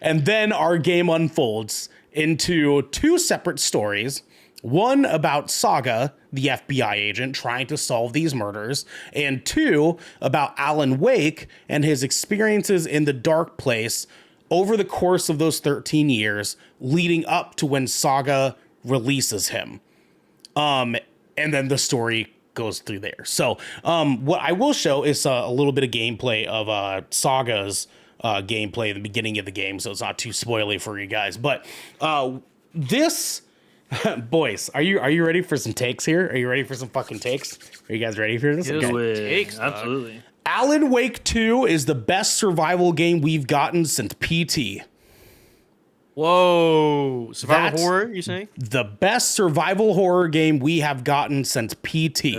And then our game unfolds into 2 separate stories. One about Saga, the FBI agent, trying to solve these murders, and 2 about Alan Wake and his experiences in the Dark Place over the course of those 13 years, leading up to when Saga releases him. And then the story goes through there. So what I will show is a little bit of gameplay of Saga's gameplay at the beginning of the game, so it's not too spoily for you guys. But this, boys, are you ready for some takes here? Are you ready for some fucking takes? Are you guys ready for this? Takes, absolutely. Alan Wake 2 is the best survival game we've gotten since PT. Whoa. Survival horror, you saying? The best survival horror game we have gotten since PT.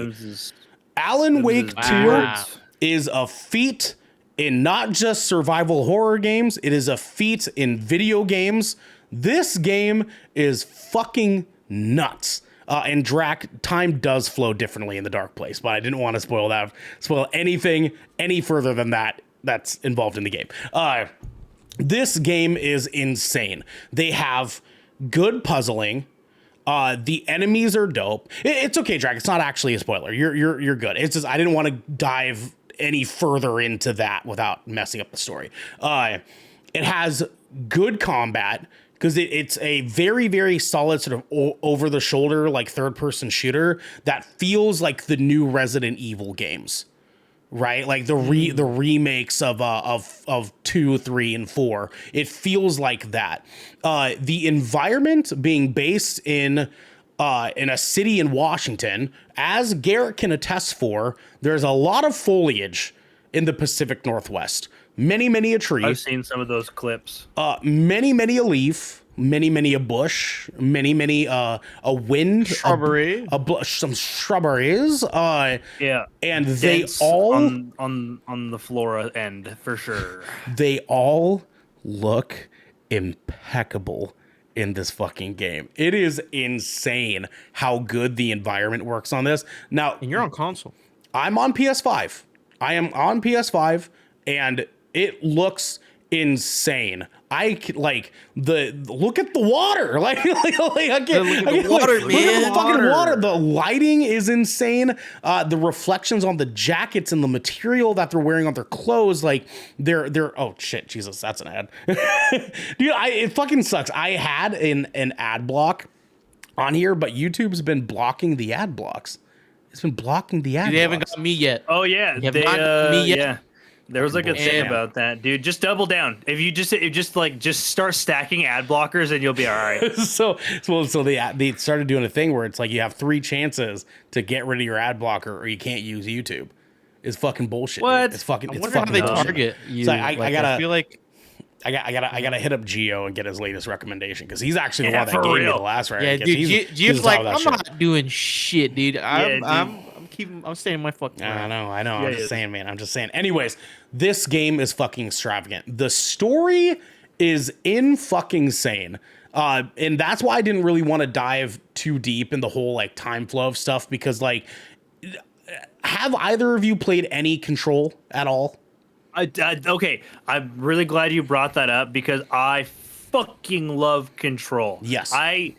Alan Wake 2 is a feat in not just survival horror games, it is a feat in video games. This game is fucking nuts. And Drac, time does flow differently in the Dark Place, but I didn't want to spoil anything any further than that that's involved in the game. This game is insane. They have good puzzling. The enemies are dope. It's okay, Drac. It's not actually a spoiler. You're good. It's just I didn't want to dive any further into that without messing up the story. It has good combat because it's a very, very solid sort of over the shoulder, like third person shooter that feels like the new Resident Evil games. Right, like the remakes of 2, 3, and 4. It feels like that. The environment being based in a city in Washington, as Garrett can attest for, there's a lot of foliage in the Pacific Northwest. Many a tree. I've seen some of those clips. Many a leaf. Many a bush, many a wind, shrubbery, some shrubberies. Yeah, and they all on the flora end for sure. They all look impeccable in this fucking game. It is insane how good the environment works on this. Now, and you're on console. I'm on PS5. I am on PS5, and it looks insane. I like look at the water. Look at the fucking water. The lighting is insane. The reflections on the jackets and the material that they're wearing on their clothes, like they're oh shit, Jesus, that's an ad. Dude, it fucking sucks. I had an ad block on here, but YouTube's been blocking the ad blocks. It's been blocking the ad blocks. They haven't got me yet. Oh yeah, they haven't got me yet. Yeah. There was like a thing about that, dude. Just double down. If you just start stacking ad blockers, and you'll be all right. so they started doing a thing where it's like you have 3 chances to get rid of your ad blocker, or you can't use YouTube. It's fucking bullshit. What? Dude. It's fucking. I wonder how they target you. So I feel like I gotta hit up Gio and get his latest recommendation because he's actually the one that gave me the last right. Yeah, dude. Gio's like, I'm not doing shit, dude. I'm staying my fucking. I know. I'm just saying, man. I'm just saying. Anyways, this game is fucking extravagant. The story is fucking sane. And that's why I didn't really want to dive too deep in the whole like time flow of stuff because like, have either of you played any Control at all? Okay, I'm really glad you brought that up because I fucking love Control. Yes. I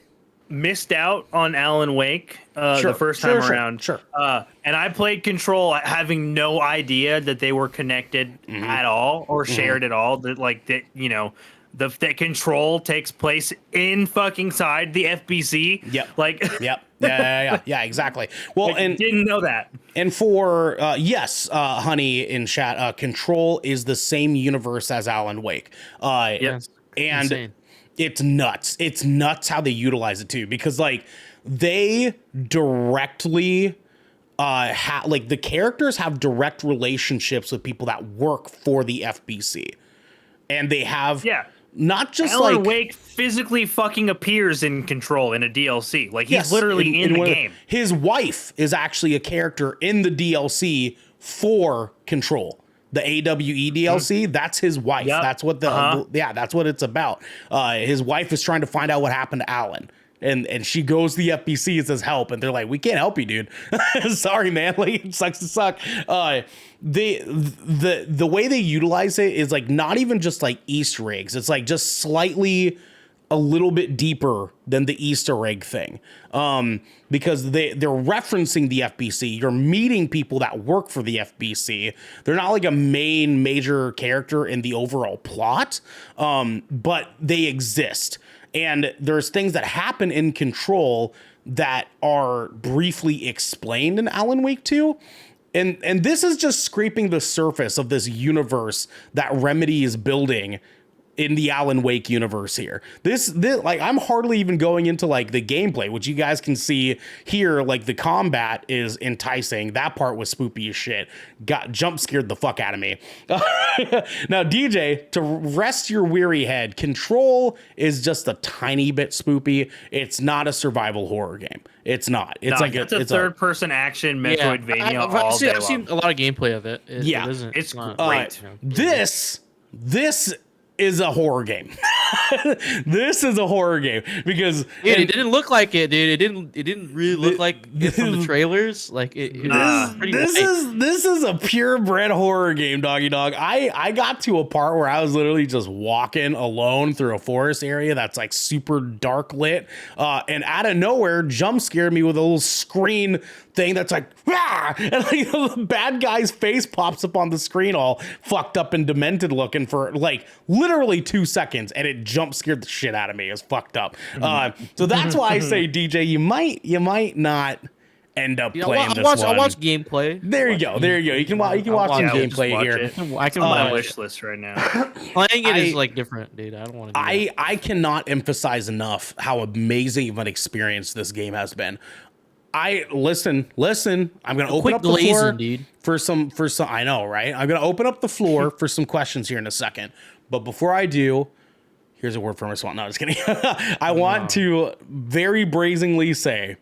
missed out on Alan Wake the first time around. Sure. And I played Control having no idea that they were connected at all or shared at all. That you know, that Control takes place in fucking side the FBC. Yep. Like. Yep. Yeah, exactly. Well, like, and didn't know that. And for yes, honey in chat, Control is the same universe as Alan Wake. Yes. And insane. It's nuts. It's nuts how they utilize it too, because like they directly like the characters have direct relationships with people that work for the FBC, and they have not just Alan Wake physically fucking appears in Control in a DLC. Like he's literally in the game. His wife is actually a character in the DLC for Control. The AWE DLC, that's his wife. Yep. That's what that's what it's about. His wife is trying to find out what happened to Alan. And she goes to the FBC and says help, and they're like, we can't help you, dude. Sorry, man. Like it sucks to suck. The way they utilize it is like not even just like Easter eggs. It's like just slightly a little bit deeper than the Easter egg thing. Because they're referencing the FBC. You're meeting people that work for the FBC. They're not like a major character in the overall plot, but they exist. And there's things that happen in Control that are briefly explained in Alan Wake 2. And this is just scraping the surface of this universe that Remedy is building in the Alan Wake universe here. This like, I'm hardly even going into like the gameplay, which you guys can see here. Like, the combat is enticing. That part was spoopy as shit. Got jump scared the fuck out of me. Now, DJ, to rest your weary head, Control is just a tiny bit spoopy. It's not a survival horror game. It's not. It's it's a third-person action Metroidvania all day long. I've seen a lot of gameplay of it. It's not great. This is a horror game. This is a horror game because it didn't look like it, dude. It didn't really look like it from the trailers. Like this is a purebred horror game, doggy dog. I got to a part where I was literally just walking alone through a forest area that's like super dark lit, and out of nowhere jump scared me with a little screen thing that's like, ah! And like the bad guy's face pops up on the screen all fucked up and demented looking for like literally 2 seconds, and it jump scared the shit out of me. It was fucked up. So that's why I say, DJ, you might not end up playing this one. I watch gameplay. There you go. You can watch some gameplay here. I can my wish list right now. Playing it is like different, dude. I don't want to. I cannot emphasize enough how amazing of an experience this game has been. Listen. I'm gonna open up the floor for some. I know, right? I'm gonna open up the floor for some questions here in a second. But before I do, here's a word from response. No, just kidding. I want to very brazenly say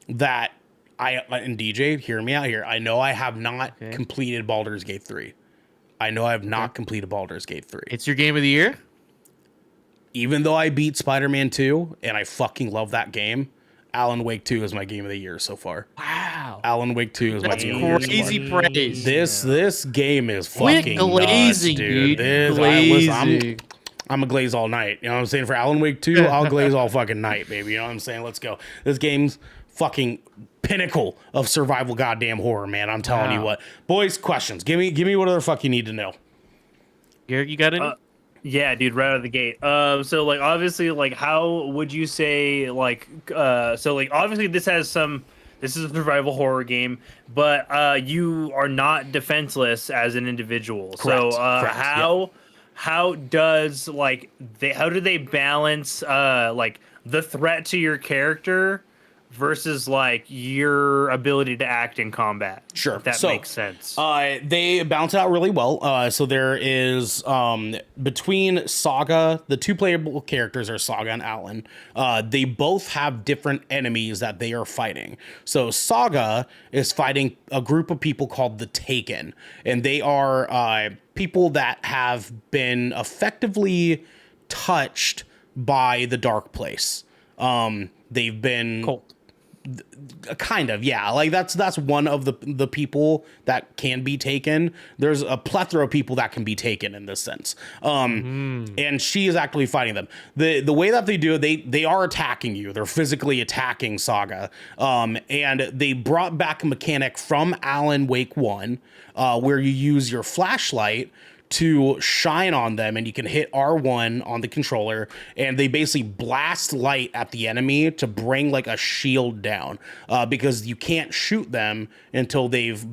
that and DJ, hear me out here. I know I have not completed Baldur's Gate 3. I know I have not completed Baldur's Gate 3. It's your game of the year? Even though I beat Spider-Man 2 and I fucking love that game, Alan Wake 2 is my game of the year so far. Wow. Alan Wake 2 is my game of the year. That's crazy praise. This game is fucking glazing, nuts, dude. Glazing. I'm a glaze all night. You know what I'm saying? For Alan Wake 2, I'll glaze all fucking night, baby. You know what I'm saying? Let's go. This game's fucking pinnacle of survival goddamn horror, man. I'm telling you what. Boys, questions. Give me what the fuck you need to know. Garrett, you got any? Yeah, dude, right out of the gate. So like obviously, like how would you say like so like obviously this is a survival horror game, but you are not defenseless as an individual. Correct. So how does like how do they balance like the threat to your character versus like your ability to act in combat? Sure. If that makes sense. They balance it out really well. So there is between Saga, the two playable characters are Saga and Alan. They both have different enemies that they are fighting. So Saga is fighting a group of people called the Taken, and they are people that have been effectively touched by the dark place. They've been Cool. Kind of, yeah. Like that's one of the people that can be taken. There's a plethora of people that can be taken in this sense. And she is actively fighting them. The way that they do it, they are attacking you. They're physically attacking Saga. And they brought back a mechanic from Alan Wake 1, where you use your flashlight to shine on them, and you can hit R1 on the controller, and they basically blast light at the enemy to bring like a shield down, because you can't shoot them until they've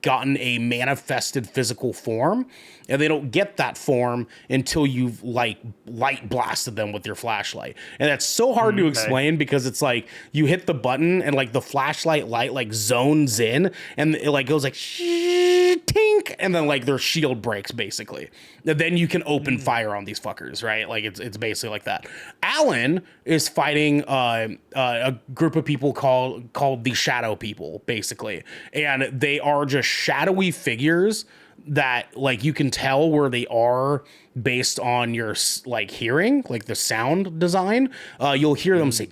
gotten a manifested physical form, and they don't get that form until you've like light blasted them with your flashlight. And that's so hard to explain, because it's like you hit the button and like the flashlight light like zones in, and it like goes like tink, and then like their shield breaks basically. And then you can open fire on these fuckers, right? Like it's basically like that. Alan is fighting a group of people called the Shadow People, basically, and they are just shadowy figures that like you can tell where they are based on your like hearing, like the sound design. You'll hear them say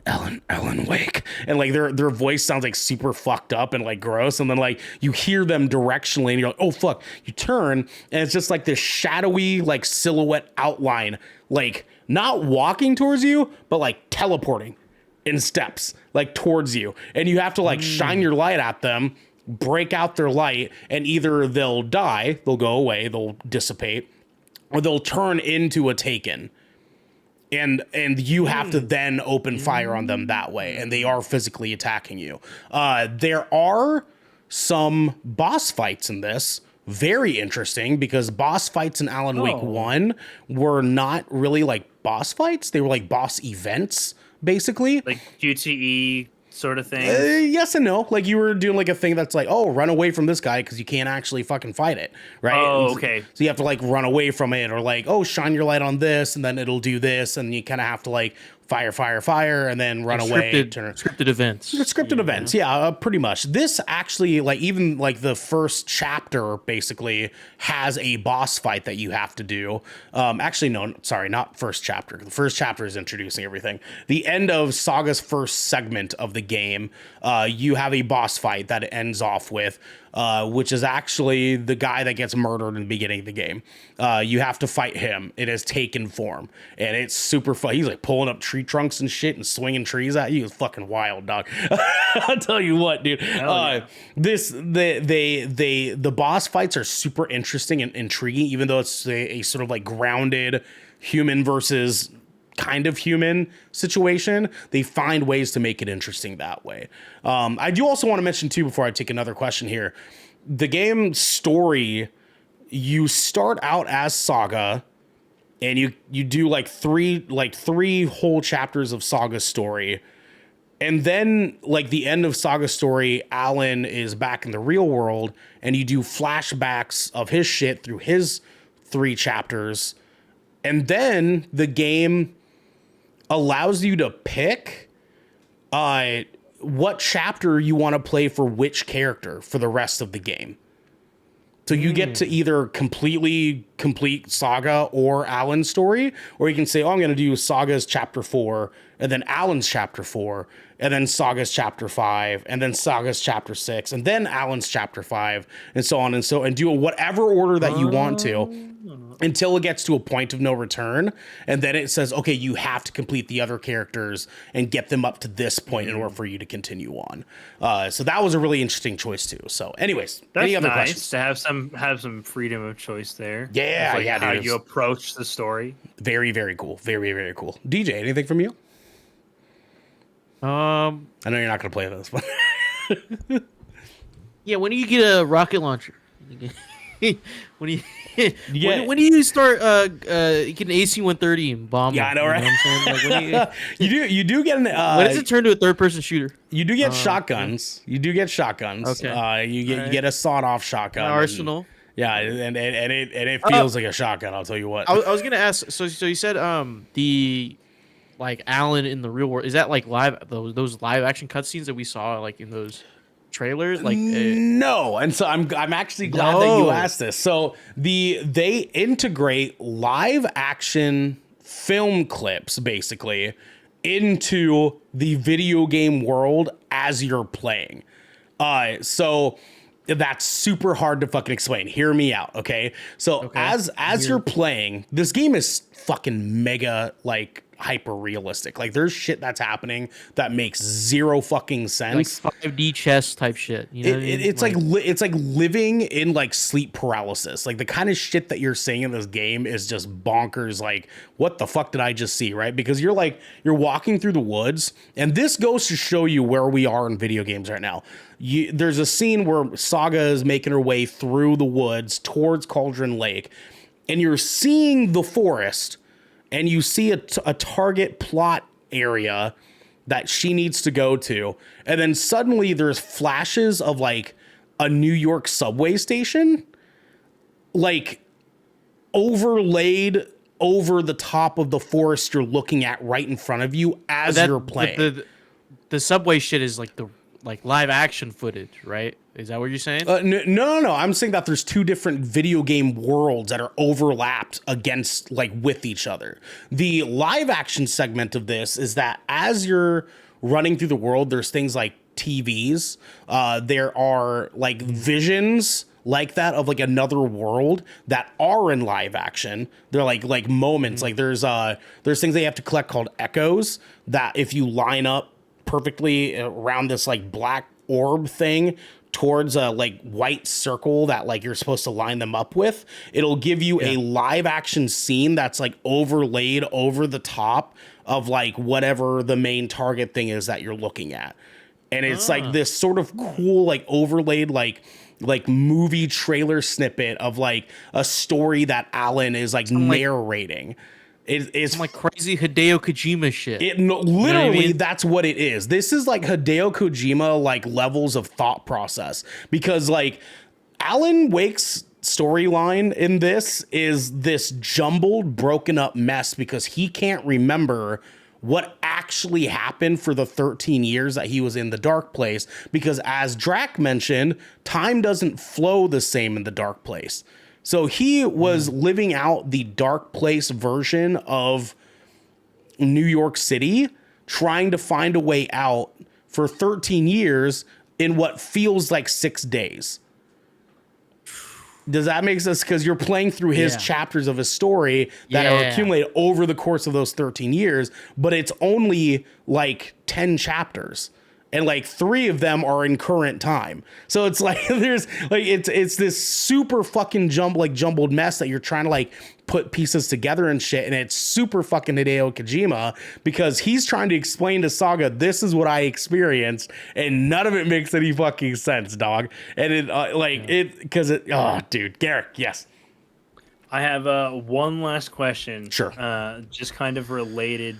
Alan Wake, and like their voice sounds like super fucked up and like gross, and then like you hear them directionally and you're like, oh fuck, you turn and it's just like this shadowy like silhouette outline, like not walking towards you but like teleporting in steps like towards you, and you have to like shine your light at them, break out their light, and either they'll die, they'll go away, they'll dissipate, or they'll turn into a Taken. and you have to then open fire on them that way, and they are physically attacking you. There are some boss fights in this. Very interesting, because boss fights in Alan Wake 1 were not really like boss fights. They were like boss events, basically. Like QTE sort of thing. Yes and no. Like, you were doing like a thing that's like, oh, run away from this guy because you can't actually fucking fight it, right? Oh, okay. So you have to like run away from it, or like, oh, shine your light on this, and then it'll do this, and you kind of have to like fire, and then run away. Scripted events. Scripted events, yeah, pretty much. This actually, like, even like the first chapter basically has a boss fight that you have to do. Actually, no, sorry, not first chapter. The first chapter is introducing everything. The end of Saga's first segment of the game, you have a boss fight that it ends off with, which is actually the guy that gets murdered in the beginning of the game. You have to fight him. It has taken form, and it's super fun. He's like pulling up tree trunks and shit and swinging trees at you. It's fucking wild, dog. I'll tell you what, dude. The boss fights are super interesting and intriguing, even though it's a sort of like grounded human versus kind of human situation. They find ways to make it interesting that way. I do also want to mention too, before I take another question here, the game story, you start out as Saga, and you do like three whole chapters of Saga's story. And then, like, the end of Saga's story, Alan is back in the real world, and you do flashbacks of his shit through his 3 chapters. And then the game allows you to pick what chapter you want to play for which character for the rest of the game. So you get to either complete Saga or Alan's story, or you can say, oh, I'm going to do Saga's chapter 4, and then Alan's chapter 4, and then Saga's chapter 5, and then Saga's chapter 6, and then Alan's chapter 5, and so on, and do it whatever order that you want to, until it gets to a point of no return. And then it says, okay, you have to complete the other characters and get them up to this point in order for you to continue on. So that was a really interesting choice too. So anyways, that's any other nice questions? to have some freedom of choice there. Yeah, like yeah, how dude, you approach the story. Very, very cool. Very, very cool. DJ, anything from you? I know you're not going to play this, but Yeah, when do you get a rocket launcher? when do you when do you start get an AC-130 and bomb? Yeah, I know, right? You know what I'm saying? Like, when you do get an when does it turn to a third-person shooter? you do get shotguns. You do get shotguns. Okay. You get a sawed-off shotgun. An arsenal. And it feels like a shotgun. I'll tell you what. I was gonna ask. So you said the like Alan in the real world, is that like those live action cutscenes that we saw like in those trailers? Like no, and so I'm actually glad that you asked this. So they integrate live action film clips basically into the video game world as you're playing. So that's super hard to fucking explain. Hear me out, okay? So as you're playing, this game is fucking mega like hyper realistic. Like, there's shit that's happening that makes zero fucking sense. Like 5D chess type shit. You know what I mean? It's like living in like sleep paralysis. Like, the kind of shit that you're seeing in this game is just bonkers. Like, what the fuck did I just see, right? Because you're walking through the woods, and this goes to show you where we are in video games right now. There's a scene where Saga is making her way through the woods towards Cauldron Lake, and you're seeing the forest, and you see a target plot area that she needs to go to. And then suddenly there's flashes of like a New York subway station, like overlaid over the top of the forest you're looking at right in front of you as you're playing. The subway shit is like the live action footage, right? Is that what you're saying? No. I'm saying that there's two different video game worlds that are overlapped against, like, with each other. The live action segment of this is that as you're running through the world, there's things like TVs. There are like visions like that of like another world that are in live action. They're like moments. Like there's things that you have to collect called echoes that if you line up perfectly around this like black orb thing towards a like white circle that like you're supposed to line them up with, it'll give you a live action scene that's like overlaid over the top of like whatever the main target thing is that you're looking at. And it's like this sort of cool, like overlaid, like movie trailer snippet of like a story that Alan is like narrating. It's like crazy Hideo Kojima shit. Literally, you know what I mean? that's what it is. This is like Hideo Kojima like levels of thought process, because like Alan Wake's storyline in this is this jumbled, broken up mess because he can't remember what actually happened for the 13 years that he was in the dark place, because as Drac mentioned, time doesn't flow the same in the dark place. So he was living out the dark place version of New York City, trying to find a way out for 13 years in what feels like 6 days. Does that make sense? Because you're playing through his chapters of his story that are accumulated over the course of those 13 years, but it's only like 10 chapters. And like 3 of them are in current time. So it's like there's like it's this super fucking jumbled mess that you're trying to like put pieces together and shit. And it's super fucking Hideo Kojima, because he's trying to explain to Saga, this is what I experienced, and none of it makes any fucking sense, dog. And dude, Garrick, yes. I have one last question. Sure. Just kind of related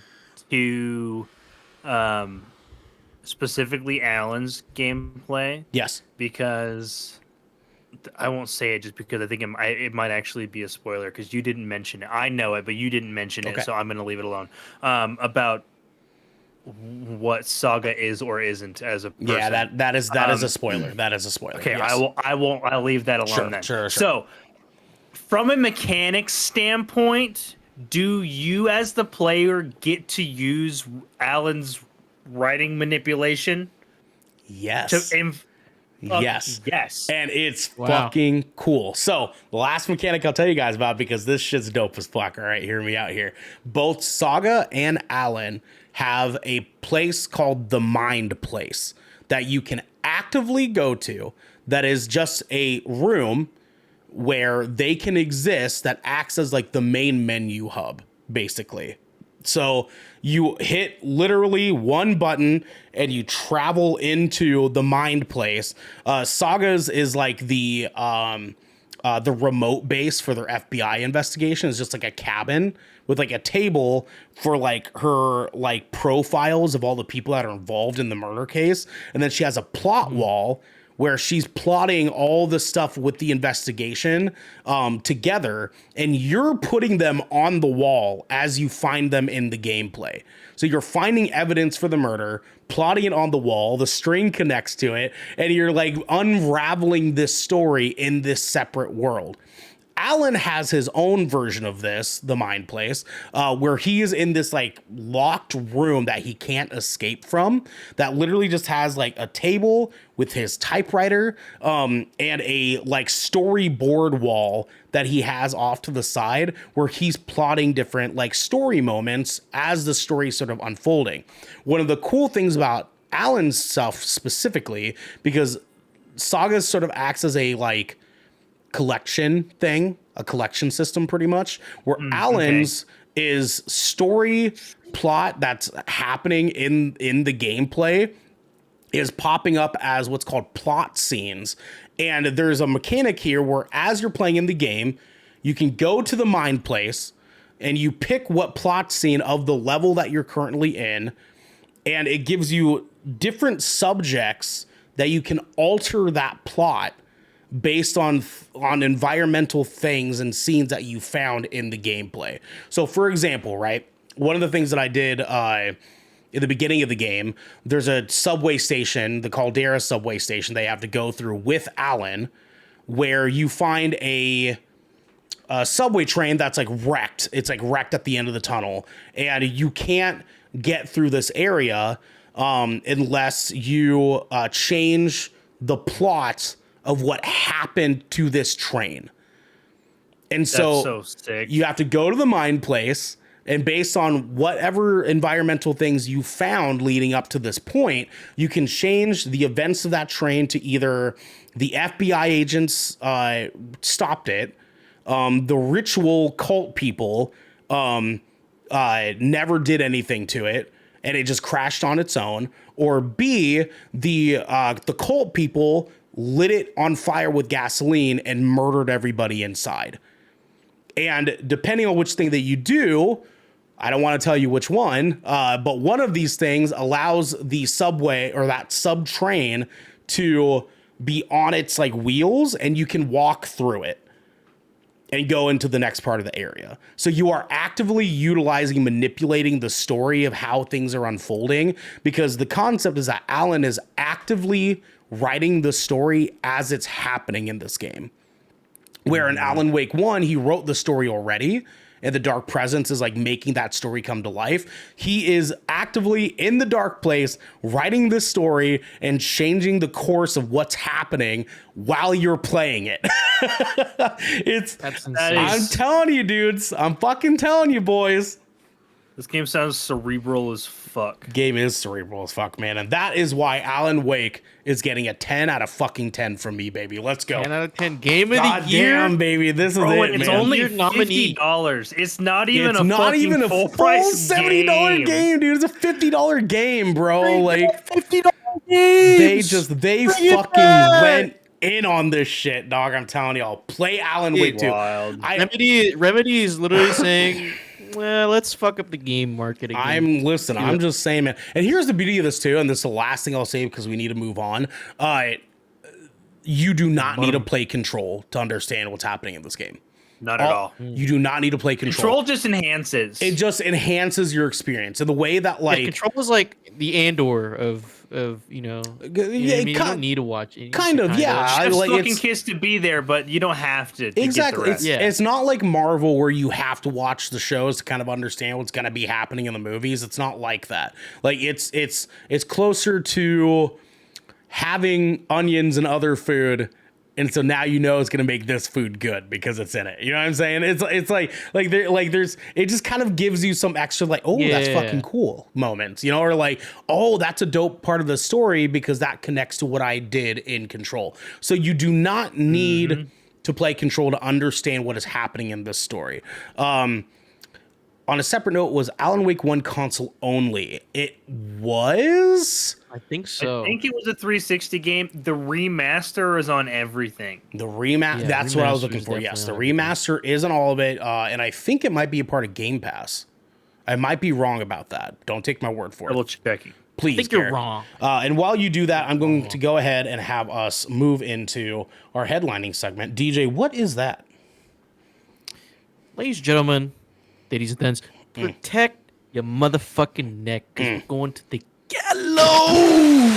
to specifically Alan's gameplay. Yes. Because I won't say it just because I think it might actually be a spoiler, because you didn't mention it. I know it, but you didn't mention it, so I'm going to leave it alone. About what Saga is or isn't as a person. Yeah, that is a spoiler. That is a spoiler. Okay, yes. I'll leave that alone then. Sure. So, from a mechanics standpoint, do you as the player get to use Alan's writing manipulation? Yes. Yes. Yes. And it's fucking cool. So the last mechanic I'll tell you guys about, because this shit's dope as fuck. All right, hear me out here. Both Saga and Alan have a place called the Mind Place that you can actively go to, that is just a room where they can exist, that acts as like the main menu hub, basically. So you hit literally one button and you travel into the Mind Place. Saga's is like the remote base for their FBI investigation. It's just like a cabin with like a table for like her like profiles of all the people that are involved in the murder case. And then she has a plot wall where she's plotting all the stuff with the investigation together, and you're putting them on the wall as you find them in the gameplay. So you're finding evidence for the murder, plotting it on the wall, the string connects to it, and you're like unraveling this story in this separate world. Alan has his own version of this, the Mind Place, where he is in this like locked room that he can't escape from, that literally just has like a table with his typewriter and a like storyboard wall that he has off to the side, where he's plotting different like story moments as the story is sort of unfolding. One of the cool things about Alan's stuff specifically, because Saga sort of acts as a like collection thing, a collection system pretty much, where Alan's is story plot that's happening in the gameplay is popping up as what's called plot scenes. And there's a mechanic here where as you're playing in the game, you can go to the Mind Place and you pick what plot scene of the level that you're currently in, and it gives you different subjects that you can alter that plot based on environmental things and scenes that you found in the gameplay. So for example, right, one of the things that I did in the beginning of the game, there's a subway station, the Caldera subway station, they have to go through with Alan, where you find a subway train that's like wrecked. It's like wrecked at the end of the tunnel, and you can't get through this area unless you change the plot of what happened to this train. And so That's so sick. You have to go to the Mind Place And based on whatever environmental things you found leading up to this point, you can change the events of that train to either the FBI agents stopped it, the ritual cult people never did anything to it, and it just crashed on its own, or B, the cult people lit it on fire with gasoline and murdered everybody inside. And depending on which thing that you do, I don't want to tell you which one, but one of these things allows the subway or that sub train to be on its like wheels, and you can walk through it and go into the next part of the area. So you are actively utilizing, manipulating the story of how things are unfolding, because the concept is that Alan is actively writing the story as it's happening in this game. Where in Alan Wake 1, he wrote the story already, and the Dark Presence is like making that story come to life. He is actively in the dark place, writing this story and changing the course of what's happening while you're playing it. That's insane. I'm telling you, dudes. I'm fucking telling you, boys. This game sounds cerebral as fuck. Game is cerebral as fuck, man. And that is why Alan Wake is getting a 10 out of fucking 10 from me, baby. Let's go. 10 out of 10. Game of God the year. damn, baby. This is Bro, it, it's man. only Your nominee. $50. It's not even It's a not fucking even a full full price $70 game, dude. It's a $50 game, bro. Like, $50 games. they Bring it fucking back. went in on this shit, dog. I'm telling y'all. Play Alan Wake 2. Wild. Remedy is literally saying, well, let's fuck up the game market again. I'm just saying, man. And here's the beauty of this too, and this is the last thing I'll say because we need to move on. You do not need to play Control to understand what's happening in this game. Not at all. You do not need to play Control. Control just enhances. It just enhances your experience in the way that, like, Control is like the Andor of you know. yeah, You don't need to watch it. kind of, yeah. Chef's like, fucking it's kiss to be there, but you don't have to. exactly. Get the rest. It's not like Marvel where you have to watch the shows to kind of understand what's going to be happening in the movies. It's not like that. Like it's closer to having onions and other food. And so now you know it's gonna make this food good because it's in it. You know what I'm saying? It's like there's it just kind of gives you some extra like, oh, that's fucking cool moments, you know, or like, oh, that's a dope part of the story because that connects to what I did in Control. So you do not need to play Control to understand what is happening in this story. On a separate note, was Alan Wake 1 console only? It was? I think so. I think it was a 360 game. The remaster is on everything. The remaster, that's what I was looking for. Yes, the remaster is on all of it, and I think it might be a part of Game Pass. I might be wrong about that. Don't take my word for it. Double checking. Please, I think Garrett. you're wrong. And while you do that, I'm going to go ahead and have us move into our headlining segment. DJ, what is that? Ladies and gentlemen, ladies and gents, protect your motherfucking neck because we're going to the gallows.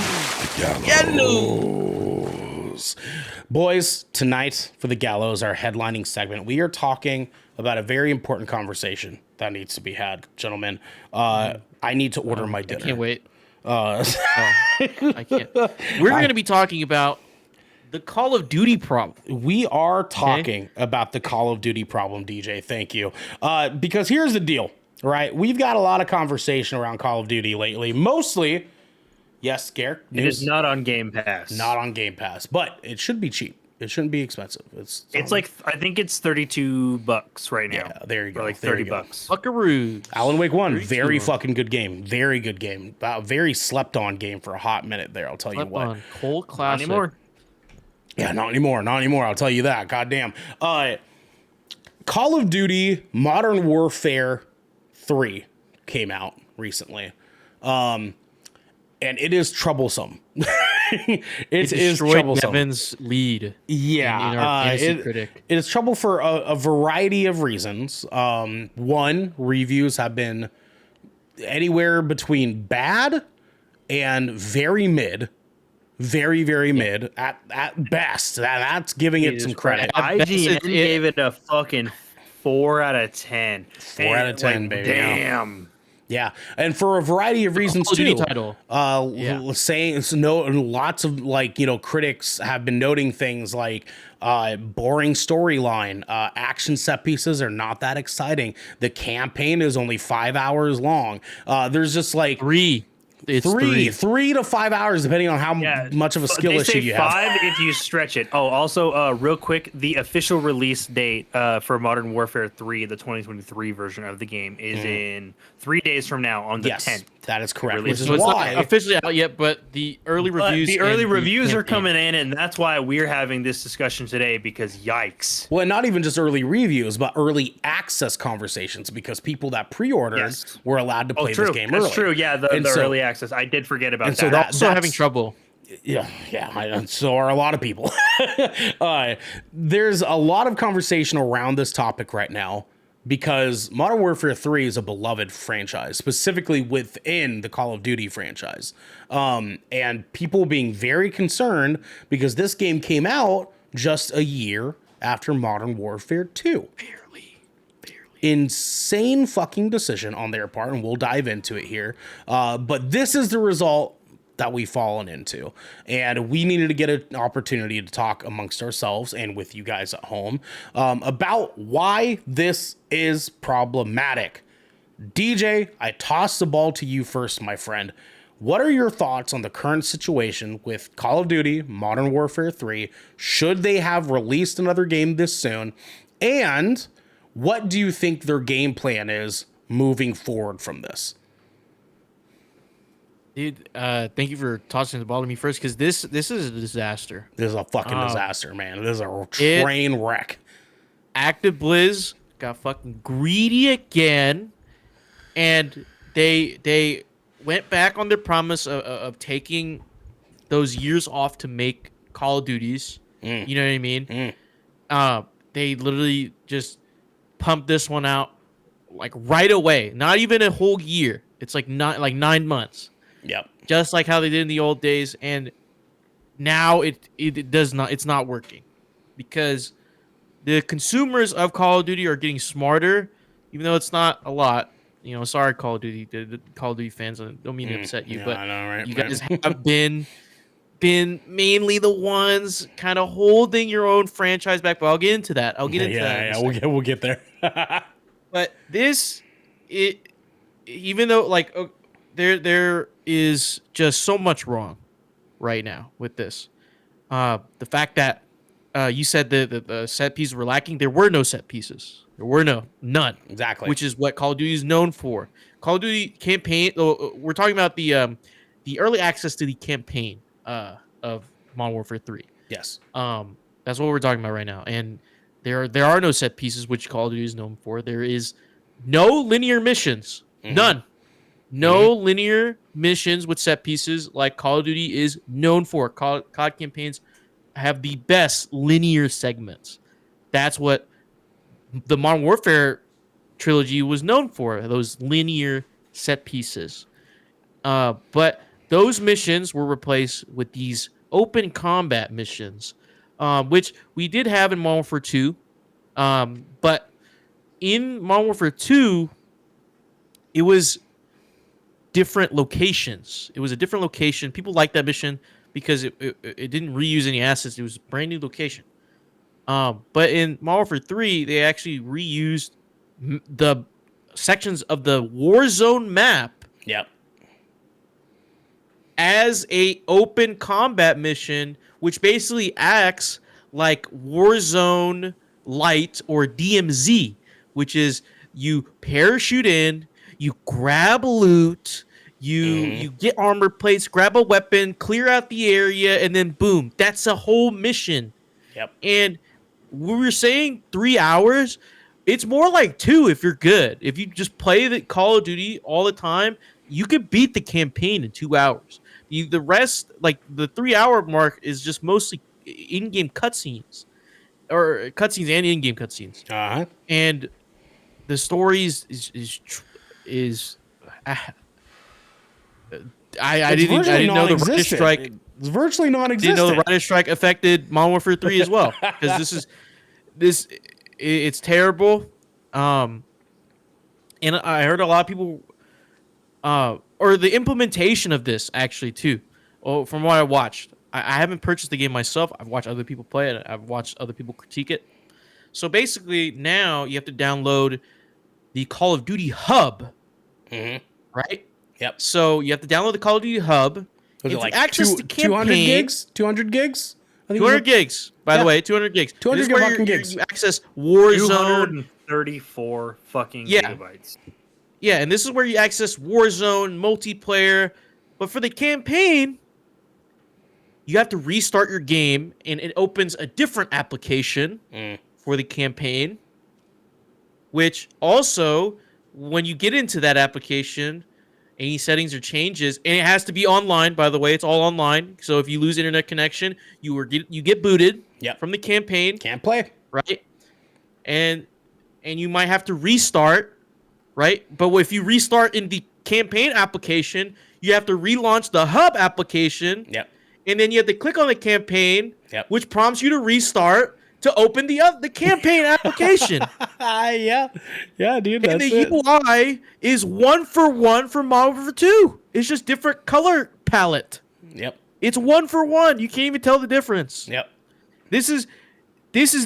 Boys, tonight for the gallows, our headlining segment, we are talking about a very important conversation that needs to be had, gentlemen. I need to order my dinner. I can't wait. I can't. We're going to be talking about the Call of Duty problem. We are talking about the Call of Duty problem, DJ. Thank you. Because here's the deal, right? We've got a lot of conversation around Call of Duty lately. Mostly, yes, Garrett. It is not on Game Pass. Not on Game Pass, but it should be cheap. It shouldn't be expensive. It's like, I think it's $32 right now. Yeah, there you go. Or like There you $30. go. Buckaroos. Alan Wake 1, 32. very fucking good game. Very good game. Very slept on game for a hot minute there, I'll tell you what. On. Cold Not classic. anymore. Yeah, not anymore. Not anymore. I'll tell you that. Goddamn. Call of Duty Modern Warfare 3 came out recently. And it is troublesome. It is troublesome. Devin's lead. Yeah, in our fantasy it critic. is trouble for a variety of reasons. One, reviews have been anywhere between bad and very mid. Very, very mid at best. That's giving it some credit. IGN gave it a fucking 4 out of 10. 4 out of 10, baby. Damn. Yeah, and for a variety of reasons Call of Duty too. title. Saying lots of critics have been noting things like boring storyline, action set pieces are not that exciting. The campaign is only 5 hours long. There's just like Three. It's three to 5 hours, depending on how much of a skill issue you have. They say 5 if you stretch it. Oh, also, real quick, the official release date for Modern Warfare 3, the 2023 version of the game, is in 3 days from now on the 10th. That is correct. Which Which is So it's why not officially out yet, but the early reviews. The early reviews are coming in, and that's why we're having this discussion today. Because yikes! well, not even just early reviews, but early access conversations, because people that pre-ordered were allowed to play this game early. That's true. Yeah, the early access. I did forget about that. So They're also having trouble. Yeah, so are a lot of people. There's a lot of conversation around this topic right now because Modern Warfare 3 is a beloved franchise, specifically within the Call of Duty franchise. And people being very concerned because this game came out just a year after Modern Warfare 2. Barely. Insane fucking decision on their part, and we'll dive into it here. But this is the result that we've fallen into, and we needed to get an opportunity to talk amongst ourselves and with you guys at home about why this is problematic. DJ, I toss the ball to you first, my friend. What are your thoughts on the current situation with Call of Duty Modern Warfare 3? Should they have released another game this soon? And what do you think their game plan is moving forward from this? Dude, thank you for tossing the ball to me first, because this is a disaster. This is a fucking disaster, man. This is a train wreck. Active Blizz got fucking greedy again, and they went back on their promise of taking those years off to make Call of Duties. You know what I mean? They literally just pumped this one out like right away. Not even a whole year. It's like 9 months. Yep. Just like how they did in the old days, and now it does not. It's not working because the consumers of Call of Duty are getting smarter, even though it's not a lot. You know, sorry, Call of Duty, the Call of Duty fans. I don't mean to upset you, but I know, right? You guys have been mainly the ones kind of holding your own franchise back. But I'll get into that. We'll get there. But even though like there is just so much wrong right now with this. The fact that you said the set pieces were lacking. There were no set pieces. There were none. Exactly. Which is what Call of Duty is known for. Call of Duty campaign. We're talking about the early access to the campaign of Modern Warfare 3. Yes. That's what we're talking about right now. And there are no set pieces, which Call of Duty is known for. There is no linear missions. None. No linear missions with set pieces like Call of Duty is known for. COD campaigns have the best linear segments. That's what the Modern Warfare trilogy was known for, those linear set pieces. But those missions were replaced with these open combat missions, which we did have in Modern Warfare 2. But in Modern Warfare 2, it was different locations. It was a different location. People liked that mission because it didn't reuse any assets. It was a brand new location. But in Modern Warfare 3, they actually reused the sections of the Warzone map. Yep. As a open combat mission, which basically acts like Warzone Light or DMZ, which is you parachute in, you grab loot, you get armor plates, grab a weapon, clear out the area, and then boom, that's a whole mission. Yep. And we were saying 3 hours. It's more like 2 if you're good. If you just play the Call of Duty all the time, you could beat the campaign in 2 hours. The rest, like the 3 hour mark, is just mostly in-game cutscenes, or cutscenes and in-game cutscenes. And the stories is I didn't know the writer's strike. It's virtually non-existent. Didn't know the writer's strike affected Modern Warfare 3 as well, because it's terrible. And I heard a lot of people or the implementation of this actually too. Oh, from what I watched, I haven't purchased the game myself. I've watched other people play it. I've watched other people critique it. So basically, now you have to download the Call of Duty hub, right? Yep. So you have to download the Call of Duty hub. Was it like access the 200 campaign. gigs? 200 gigs? I think 200 gigs, by the way, 200 gigs. 200 this is where fucking gigs. You access Warzone. 234 fucking gigabytes. Yeah, and this is where you access Warzone, multiplayer. But for the campaign, you have to restart your game, and it opens a different application for the campaign. Which also, when you get into that application, any settings or changes, and it has to be online, by the way, it's all online. So if you lose internet connection, you get booted from the campaign. Can't play. Right? And you might have to restart, right? But if you restart in the campaign application, you have to relaunch the hub application. Yep. And then you have to click on the campaign, which prompts you to restart to open the campaign application. Yeah, dude. And the UI is 1-for-1 for Modern Warfare 2. It's just different color palette. Yep. It's 1-for-1. You can't even tell the difference. Yep. This is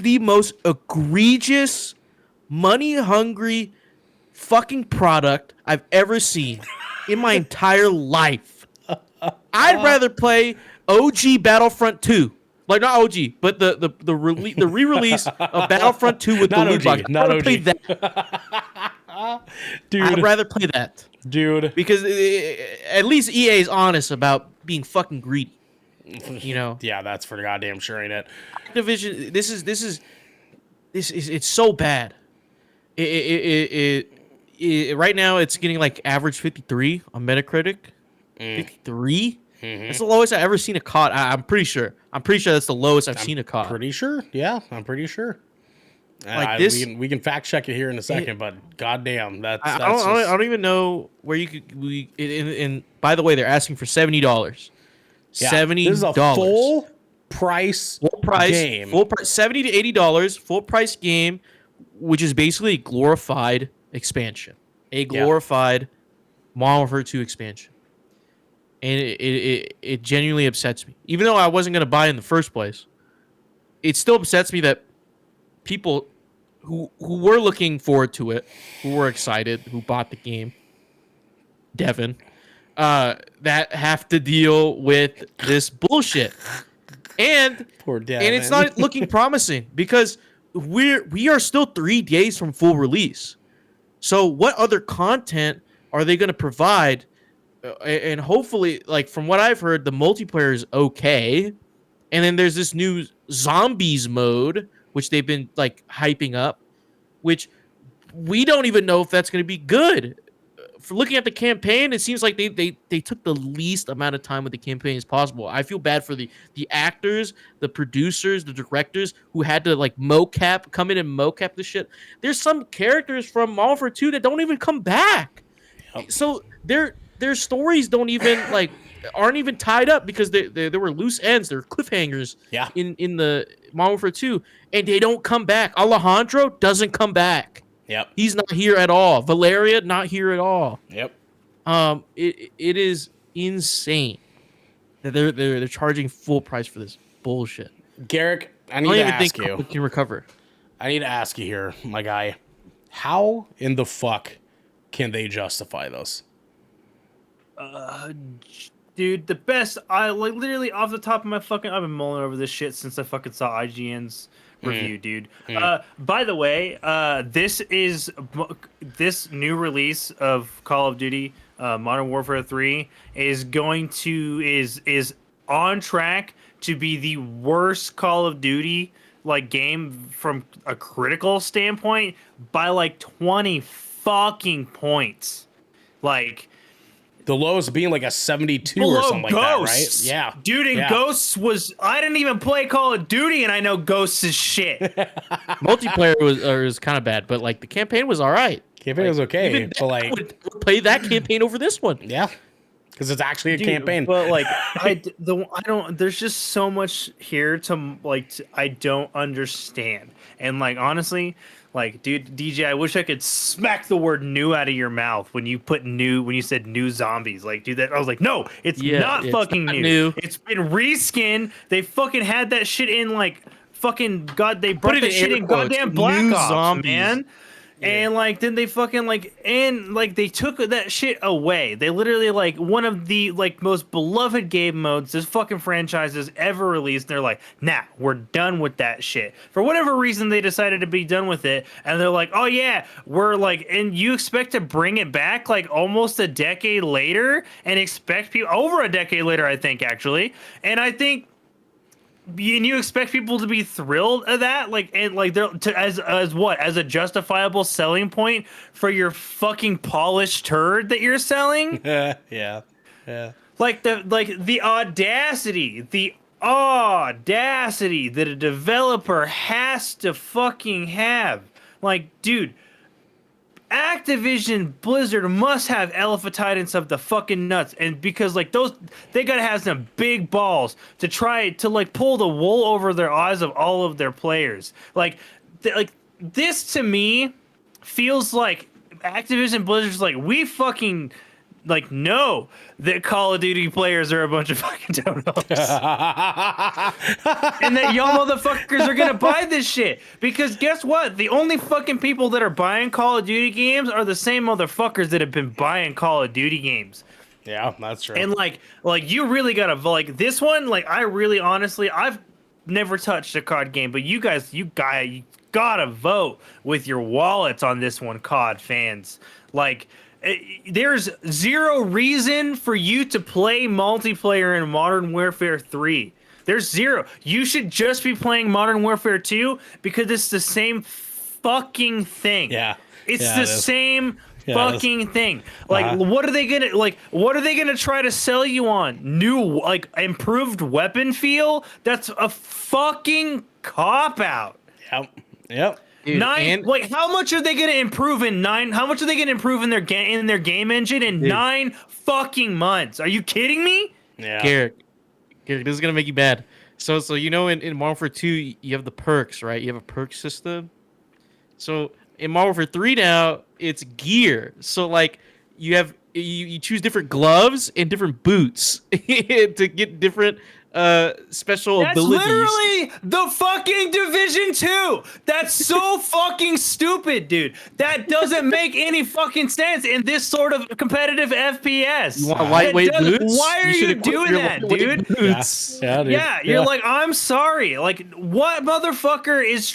the most egregious, money-hungry fucking product I've ever seen in my entire life. I'd rather play OG Battlefront 2. Like, not OG, but the re-release of Battlefront 2 with not the loot box. OG, not OG. Play that. Dude. I'd rather play that. Dude. Because at least EA is honest about being fucking greedy. You know? Yeah, that's for goddamn sure, ain't it? Activision, this is it's so bad. Right now it's getting like average 53 on Metacritic. 53? That's the lowest I've ever seen a COD. I'm pretty sure. That's the lowest I've seen a COD. Pretty sure. Yeah, I'm pretty sure. Like this, we can fact check it here in a second, but goddamn, I don't even know where you could. And by the way, they're asking for $70. Yeah, $70. This is a full price game. Full price, $70 to $80. Full price game, which is basically a glorified expansion, a glorified Modern Warfare 2 expansion. And it genuinely upsets me. Even though I wasn't going to buy it in the first place, it still upsets me that people who were looking forward to it, who were excited, who bought the game, Devin, that have to deal with this bullshit. And poor Devin. And it's not looking promising because we are still 3 days from full release. So what other content are they going to provide? And hopefully, like from what I've heard, the multiplayer is okay. And then there's this new zombies mode, which they've been like hyping up, which we don't even know if that's going to be good. For looking at the campaign, it seems like they took the least amount of time with the campaign as possible. I feel bad for the actors, the producers, the directors who had to like come in and mocap the shit. There's some characters from Modern Warfare 2 that don't even come back. Yep. So their stories don't even aren't even tied up because there were loose ends, there were cliffhangers in the Modern Warfare 2, and they don't come back. Alejandro doesn't come back. Yep. He's not here at all. Valeria, not here at all. Yep. It is insane that they're charging full price for this bullshit. Garrick, I need to ask you. Can recover. I need to ask you here, my guy. How in the fuck can they justify this? Dude, the best. I literally off the top of my fucking. I've been mulling over this shit since I fucking saw IGN's review, dude. By the way, this new release of Call of Duty Modern Warfare 3 is on track to be the worst Call of Duty game from a critical standpoint by 20 fucking points. The lowest being a 72 or something like that, right? Yeah. Dude, and Ghosts was... I didn't even play Call of Duty, and I know Ghosts is shit. Multiplayer was kind of bad, but the campaign was all right. Campaign was okay. But I would play that campaign over this one. Yeah. because it's actually a campaign. But like, I don't. There's just so much here to I don't understand. And like, honestly, like, dude, DJ, I wish I could smack the word "new" out of your mouth when you said new zombies. Like, dude, that I was like, no, it's not fucking new. It's been reskinned. They fucking had that shit in like fucking god. They brought that shit in goddamn Black Ops, man. Yeah. And like then they fucking they took that shit away. They literally like one of the like most beloved game modes this fucking franchise has ever released. They're like, nah, we're done with that shit. For whatever reason they decided to be done with it, and they're like, oh yeah, we're like, and you expect to bring it back like almost a decade later and expect people over a decade later, I think actually. And I think and you expect people to be thrilled at that, like, and like they're as a justifiable selling point for your fucking polished turd that you're selling. Yeah. Like the audacity that a developer has to fucking have. Like, dude, Activision Blizzard must have elephantitis of the fucking nuts, and because like they gotta have some big balls to try to like pull the wool over their eyes of all of their players. Like this to me feels like Activision Blizzard's like, we fucking like know that Call of Duty players are a bunch of fucking donuts. And that y'all motherfuckers are gonna buy this shit. Because guess what? The only fucking people that are buying Call of Duty games are the same motherfuckers that have been buying Call of Duty games. Yeah, that's true. And like you really gotta like this one, like I really honestly I've never touched a COD game, but you gotta vote with your wallets on this one, COD fans. Like, there's zero reason for you to play multiplayer in Modern Warfare 3. There's zero. You should just be playing Modern Warfare 2 because it's the same fucking thing. Yeah. It's the same fucking thing. Like, what are they gonna try to sell you on? New, like, improved weapon feel? That's a fucking cop-out. Yep. Dude, how much are they gonna improve in 9? How much are they gonna improve in their game engine in 9 fucking months? Are you kidding me? Yeah. Garrick, this is gonna make you mad. So you know in Modern Warfare 2 you have the perks, right? You have a perk system. So in Modern Warfare 3 now it's gear. So like you choose different gloves and different boots to get different special abilities. That's literally the fucking Division 2. That's so fucking stupid, dude. That doesn't make any fucking sense in this sort of competitive FPS. You want lightweight boots? Why are you doing that, dude? Boots. Yeah, dude. Yeah, you're like, I'm sorry. Like, what motherfucker is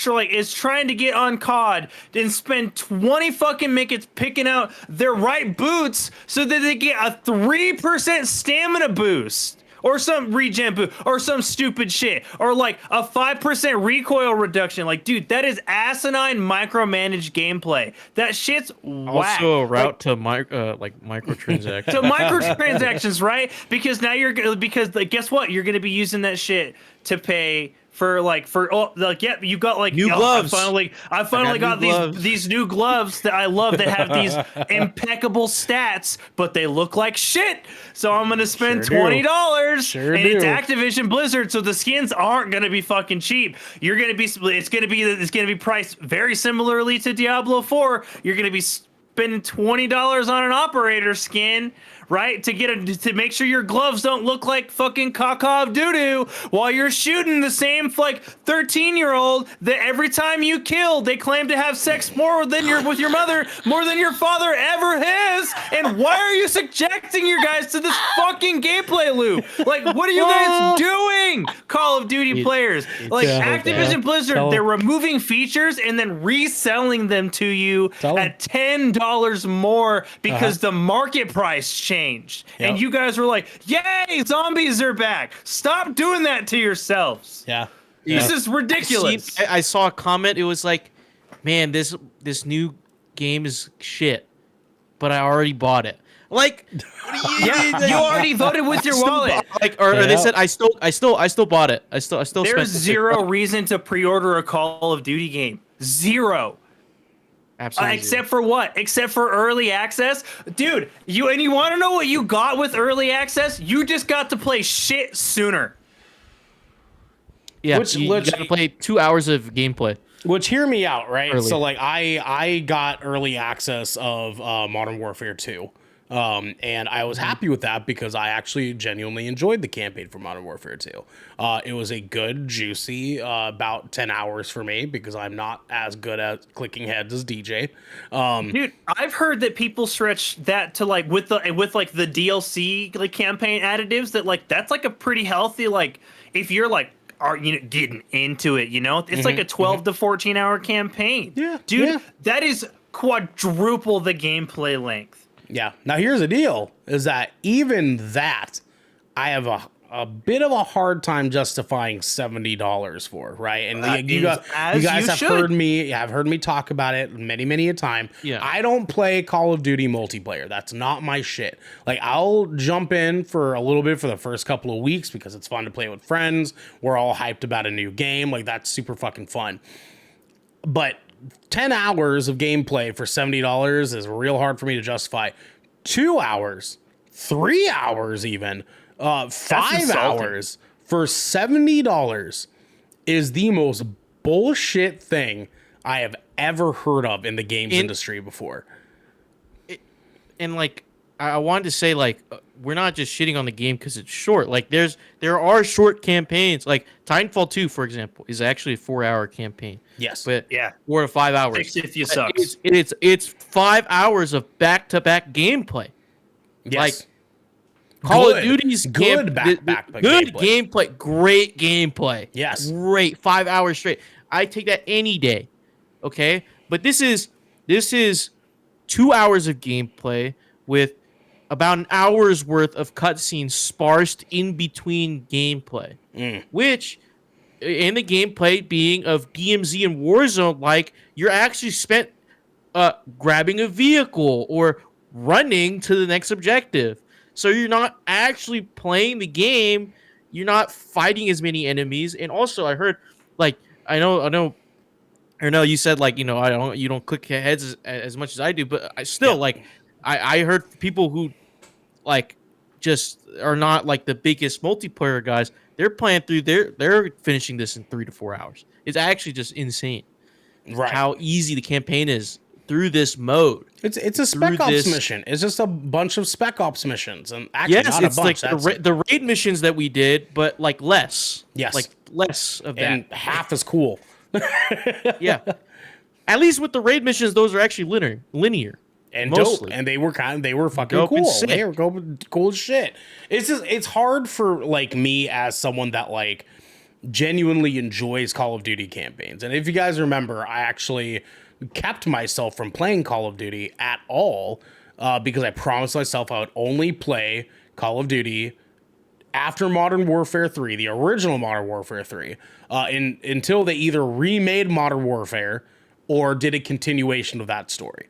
trying to get on COD and spend 20 fucking minutes picking out their right boots so that they get a 3% stamina boost? Or some regen boost, or some stupid shit, or like a 5% recoil reduction. Like, dude, that is asinine micromanaged gameplay. That shit's whack. Also a route to microtransactions. To microtransactions, right? Because now guess what? You're gonna be using that shit to pay for you got like new gloves. I finally got these new gloves that I love that have these impeccable stats, but they look like shit. So I'm gonna spend $20. It's Activision Blizzard, so the skins aren't gonna be fucking cheap. It's gonna be priced very similarly to Diablo 4. You're gonna be spending $20 on an operator skin, right? To make sure your gloves don't look like fucking caca of doo-doo while you're shooting the same like 13-year-old that every time you kill, they claim to have sex with your mother more than your father ever has. And why are you subjecting your guys to this fucking gameplay loop? Like, what are you guys doing, Call of Duty players? Like, Activision Blizzard, they're removing features and then reselling them to you at $10 more because the market price changed. And you guys were like, yay, zombies are back. Stop doing that to yourselves. This is ridiculous. I saw a comment. It was like, man, this new game is shit, but I already bought it. Like, you already voted with your wallet. Or they said I still bought it. I still. There's zero reason to pre-order a Call of Duty game. Zero. Absolutely. Except for what? Except for early access, dude. You want to know what you got with early access? You just got to play shit sooner. Yeah, you got to play 2 hours of gameplay. Which, hear me out, right? Early. So like I got early access of Modern Warfare 2. And I was happy with that because I actually genuinely enjoyed the campaign for Modern Warfare 2. It was a good, juicy, about 10 hours for me because I'm not as good at clicking heads as DJ. Dude, I've heard that people stretch that to like with the DLC like campaign additives that like that's like a pretty healthy like if you're like are getting into it, it's like a 12 to 14 hour campaign. Yeah, dude, yeah. that is quadruple the gameplay length. Yeah. Now here's the deal: is that even that I have a bit of a hard time justifying $70 for, right? And you guys have heard me talk about it many a time. Yeah. I don't play Call of Duty multiplayer. That's not my shit. Like I'll jump in for a little bit for the first couple of weeks because it's fun to play with friends. We're all hyped about a new game. Like that's super fucking fun. But 10 hours of gameplay for $70 is real hard for me to justify. 2 hours, 3 hours even, 5 hours for $70 is the most bullshit thing I have ever heard of in the games industry before. And like I wanted to say, like, we're not just shitting on the game because it's short. Like, there are short campaigns. Like Titanfall 2, for example, is actually a 4-hour campaign. Yes. But yeah, 4 to 5 hours. If you sucks. It's 5 hours of back-to-back gameplay. Yes. Like Call of Duty's good gameplay, great gameplay. Yes. Great 5 hours straight. I take that any day. Okay? But this is 2 hours of gameplay with about an hour's worth of cutscenes sparsed in between gameplay, which in the gameplay being of DMZ and Warzone, like you're actually spent grabbing a vehicle or running to the next objective. So you're not actually playing the game. You're not fighting as many enemies. And also I heard, like, I know you said, like, you don't click heads as much as I do, but I still like I heard people who like just are not like the biggest multiplayer guys. They're playing through they're finishing this in 3 to 4 hours. It's actually just insane. Right. How easy the campaign is through this mode. It's a Spec Ops mission. It's just a bunch of Spec Ops missions, and actually not a bunch. Like the raid missions that we did, but like less. Yes. Like less of that. And half as cool. Yeah. At least with the raid missions, those are actually linear. And mostly. dope, and they were fucking dope cool. They were cool as shit. It's hard for like me as someone that like genuinely enjoys Call of Duty campaigns. And if you guys remember, I actually kept myself from playing Call of Duty at all because I promised myself I would only play Call of Duty after Modern Warfare 3, the original Modern Warfare 3, until they either remade Modern Warfare or did a continuation of that story.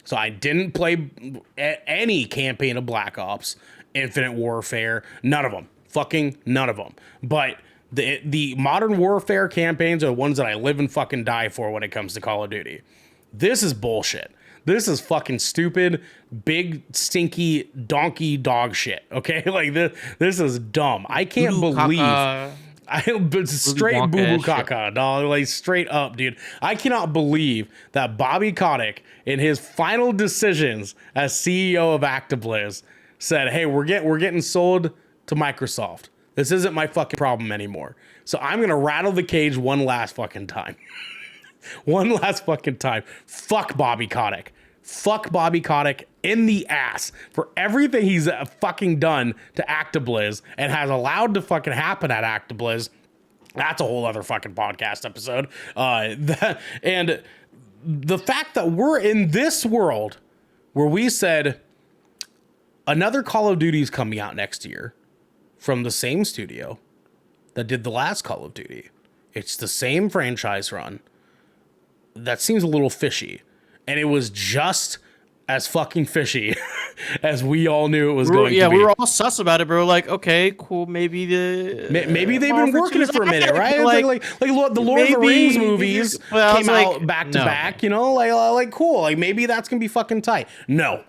So I didn't play any campaign of Black Ops, Infinite Warfare, none of them. Fucking none of them. But the Modern Warfare campaigns are the ones that I live and fucking die for when it comes to Call of Duty. This is bullshit. This is fucking stupid, big, stinky, donkey dog shit, okay? Like, this is dumb. I can't believe... straight boo-boo caca, dog. Like, straight up, dude. I cannot believe that Bobby Kotick, in his final decisions as CEO of ActiBliz, said, hey, we're getting sold to Microsoft. This isn't my fucking problem anymore. So I'm going to rattle the cage one last fucking time. One last fucking time. Fuck Bobby Kotick. Fuck Bobby Kotick in the ass for everything he's fucking done to ActiBliz and has allowed to fucking happen at ActiBliz. That's a whole other fucking podcast episode. And the fact that we're in this world where we said another Call of Duty is coming out next year from the same studio that did the last Call of Duty. It's the same franchise run. That seems a little fishy. And it was just as fucking fishy as we all knew it was going to be. Yeah, we were all sus about it, but we're like, okay, cool, maybe maybe they've been working it for a minute, right? Like the Lord of the Rings movies came out back to back, you know, like cool, like maybe that's gonna be fucking tight. No.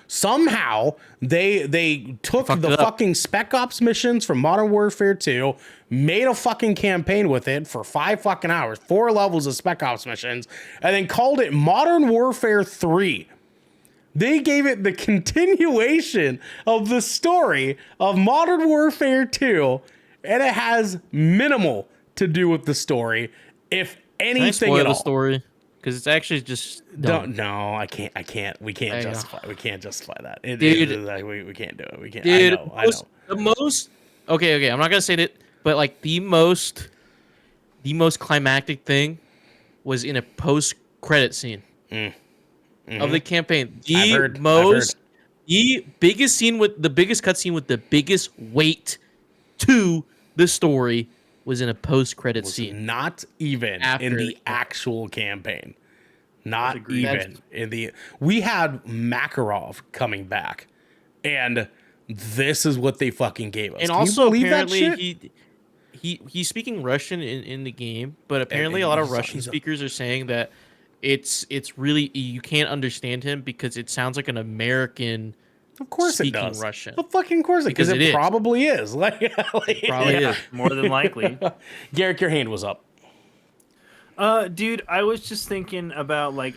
Somehow they took the fucking Spec Ops missions from Modern Warfare 2, made a fucking campaign with it for 5 fucking hours, 4 levels of Spec Ops missions, and then called it Modern Warfare 3. They gave it the continuation of the story of Modern Warfare 2, and it has minimal to do with the story, if anything at all. The story? Because it's actually just no, I can't. We can't justify that. Dude, we can't do it. We can't. Dude, I know. The most. Okay. I'm not gonna say that, but like the most climactic thing was in a post-credit scene of the campaign. The biggest scene with the biggest cutscene with the biggest weight to the story was in a post-credit scene. Not even in the actual campaign. Not even in the... We had Makarov coming back, and this is what they fucking gave us. And also, apparently, he's speaking Russian in the game, but apparently a lot of Russian speakers are saying that it's really... You can't understand him because it sounds like an American... Of course it does. Russian. Of fucking course because it probably is. Probably is. More than likely. Garrick, your hand was up. Dude, I was just thinking about, like,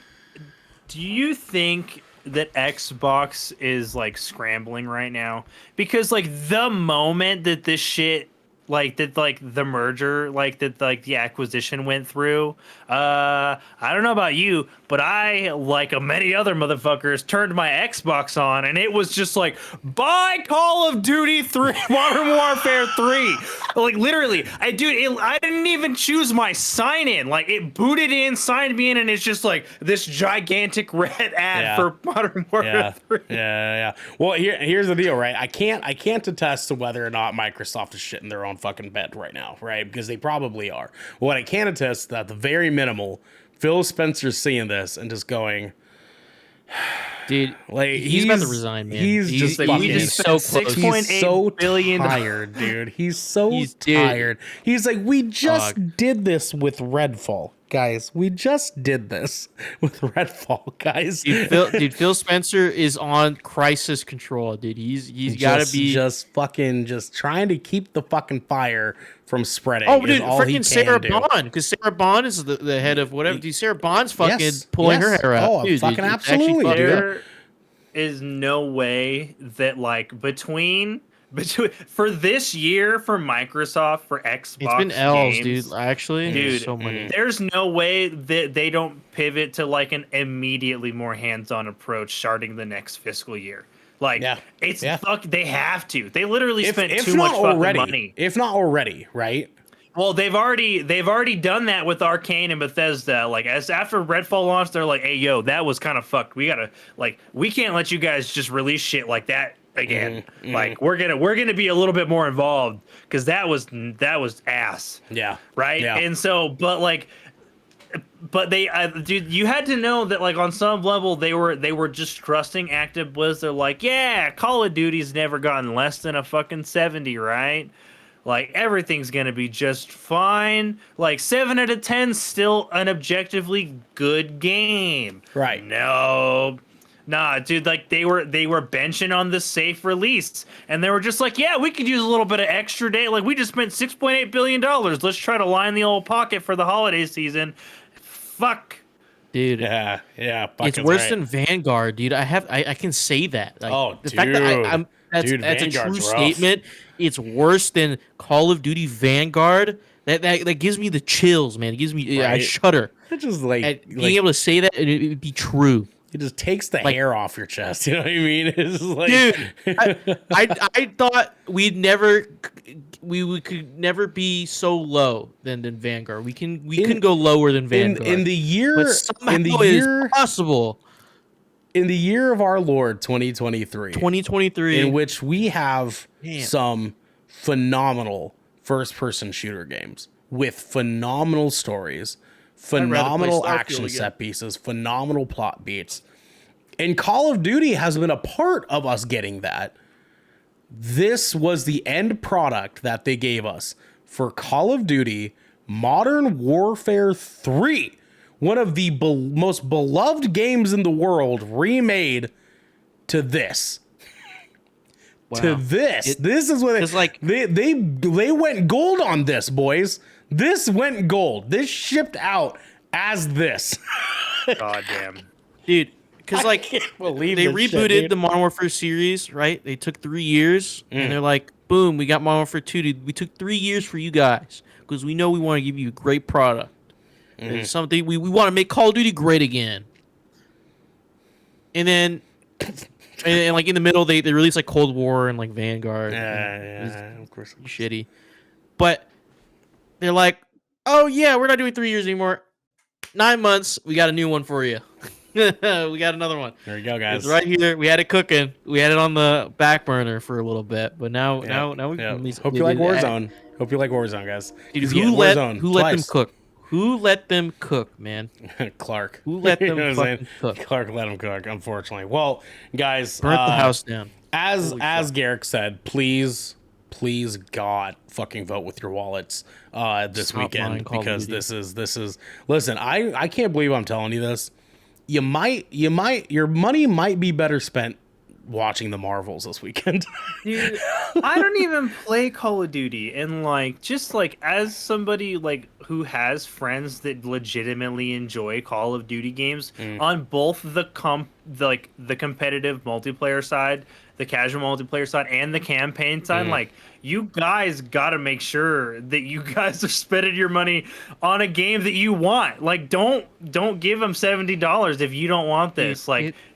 do you think that Xbox is, like, scrambling right now? Because, like, the moment that this shit, like, that, like, the merger, like, that, like, the acquisition went through, I don't know about you, but I, like many other motherfuckers, turned my Xbox on, and it was just like, buy Call of Duty 3, Modern Warfare 3. Like, literally, I didn't even choose my sign-in. Like, it booted in, signed me in, and it's just like this gigantic red ad for Modern Warfare 3. Yeah. Well, here's the deal, right? I can't attest to whether or not Microsoft is shitting their own fucking bed right now, right? Because they probably are. What I can attest is that at the very minimal, Phil Spencer's seeing this and just going, dude, like he's about to resign, man. He's just like, we just so close. He's so tired, dude. He's so tired. He's like, we just did this with Redfall, guys. We just did this with Redfall, guys. Dude, Phil Spencer is on crisis control, dude. He's got to be just trying to keep the fucking fire from spreading. Oh, dude, freaking Sarah Bond, because Sarah Bond is the head of whatever. Dude, Sarah Bond's fucking pulling her hair out. Oh, dude, fucking absolutely. There is no way that, like, between for this year for Microsoft, for Xbox, it's been L's, games, dude. Actually, dude, so many. There's no way that they don't pivot to like an immediately more hands-on approach starting the next fiscal year. Like, they have to. They literally spent too much fucking money. If not already, right? Well, they've already done that with Arcane and Bethesda. Like, as after Redfall launched, they're like, "Hey, yo, that was kind of fucked. We gotta, like, we can't let you guys just release shit like that again. Like, we're gonna be a little bit more involved because that was ass. Yeah. Right. Yeah. And so, but they, dude, you had to know that, like, on some level, they were just trusting ActiveBliss. They're like, yeah, Call of Duty's never gotten less than a fucking 70, right? Like, everything's gonna be just fine. Like, 7 out of 10 still an objectively good game. Right. No. Nah, dude, like, they were benching on the safe release, and they were just like, yeah, we could use a little bit of extra day. Like, we just spent $6.8 billion. Let's try to line the old pocket for the holiday season. Fuck. Dude. Yeah. It's worse than Vanguard, dude. I can say that. Like, the fact that that's a true statement. It's worse than Call of Duty Vanguard. That gives me the chills, man. It gives me I shudder. It's just like being able to say that and it would be true. It just takes the hair off your chest. You know what I mean? It's like, dude, I thought we could never be so low than Vanguard. We can go lower than Vanguard. In the year, but somehow it is possible. In the year of our Lord 2023, in which we have some phenomenal first-person shooter games with phenomenal stories, phenomenal action set pieces, phenomenal plot beats. And Call of Duty has been a part of us getting that. This was the end product that they gave us for Call of Duty Modern Warfare 3. One of the most beloved games in the world remade to this. Wow. To this. This is what it's like. They went gold on this, boys. This went gold. This shipped out as this. God damn. Dude, because like they rebooted the Modern Warfare series, right? They took 3 years and they're like, boom, we got Modern Warfare 2. Dude. We took 3 years for you guys because we know we want to give you a great product. It's something we want to make Call of Duty great again. And then and like in the middle they released like Cold War and like Vanguard. Yeah, of course. Shitty. But they're like, oh yeah, we're not doing 3 years anymore. 9 months, we got a new one for you. We got another one. There you go, guys. It's right here. We had it cooking. We had it on the back burner for a little bit, but now we can at least hope you like Warzone. Hope you like Warzone, guys. Dude, who let them cook? Who let them cook, man? Clark. Who let them fucking cook? Clark let them cook, unfortunately. Well, guys, burnt the house down. As Garrick said, please, God, fucking vote with your wallets this weekend, because this is. Listen, I can't believe I'm telling you this. Your money might be better spent watching the Marvels this weekend. Dude, I don't even play Call of Duty, and like just like as somebody like who has friends that legitimately enjoy Call of Duty games on both the competitive multiplayer side, the casual multiplayer side, and the campaign side, like you guys got to make sure that you guys are spending your money on a game that you want. Like don't give them $70 if you don't want this.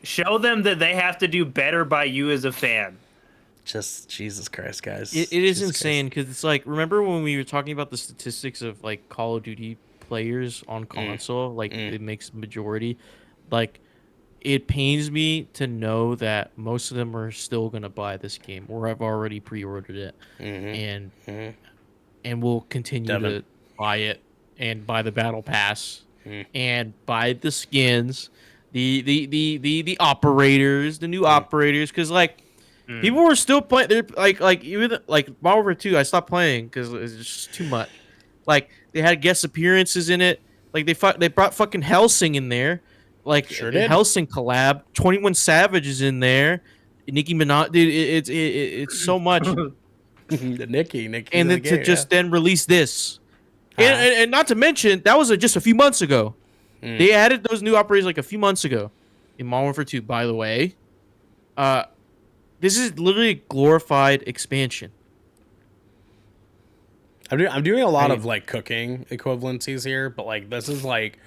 Show them that they have to do better by you as a fan. Just Jesus Christ, guys. It is insane because it's like, remember when we were talking about the statistics of like Call of Duty players on console, like it makes majority, like it pains me to know that most of them are still gonna buy this game, or I've already pre-ordered it, and will continue to buy it and buy the battle pass and buy the skins, the operators, the new operators, because like people were still playing. They're like even like Modern Warfare 2. I stopped playing because it's just too much. Like they had guest appearances in it. Like they brought fucking Helsing in there. Like the Helsing collab, 21 Savage is in there, Nicki Minaj, dude. It's so much. The Nicki, and then to just then release this, and not to mention that was just a few months ago. They added those new operators like a few months ago in Modern Warfare 2. By the way, this is literally a glorified expansion. I'm doing a lot of like cooking equivalencies here, but like this is like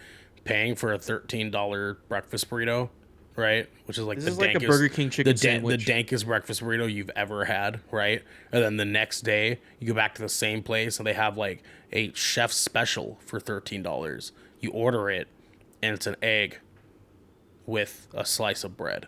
paying for a $13 breakfast burrito, right? Which is like this is like a Burger King chicken sandwich. The dankest breakfast burrito you've ever had, right? And then the next day you go back to the same place and they have like a chef special for $13. You order it and it's an egg with a slice of bread,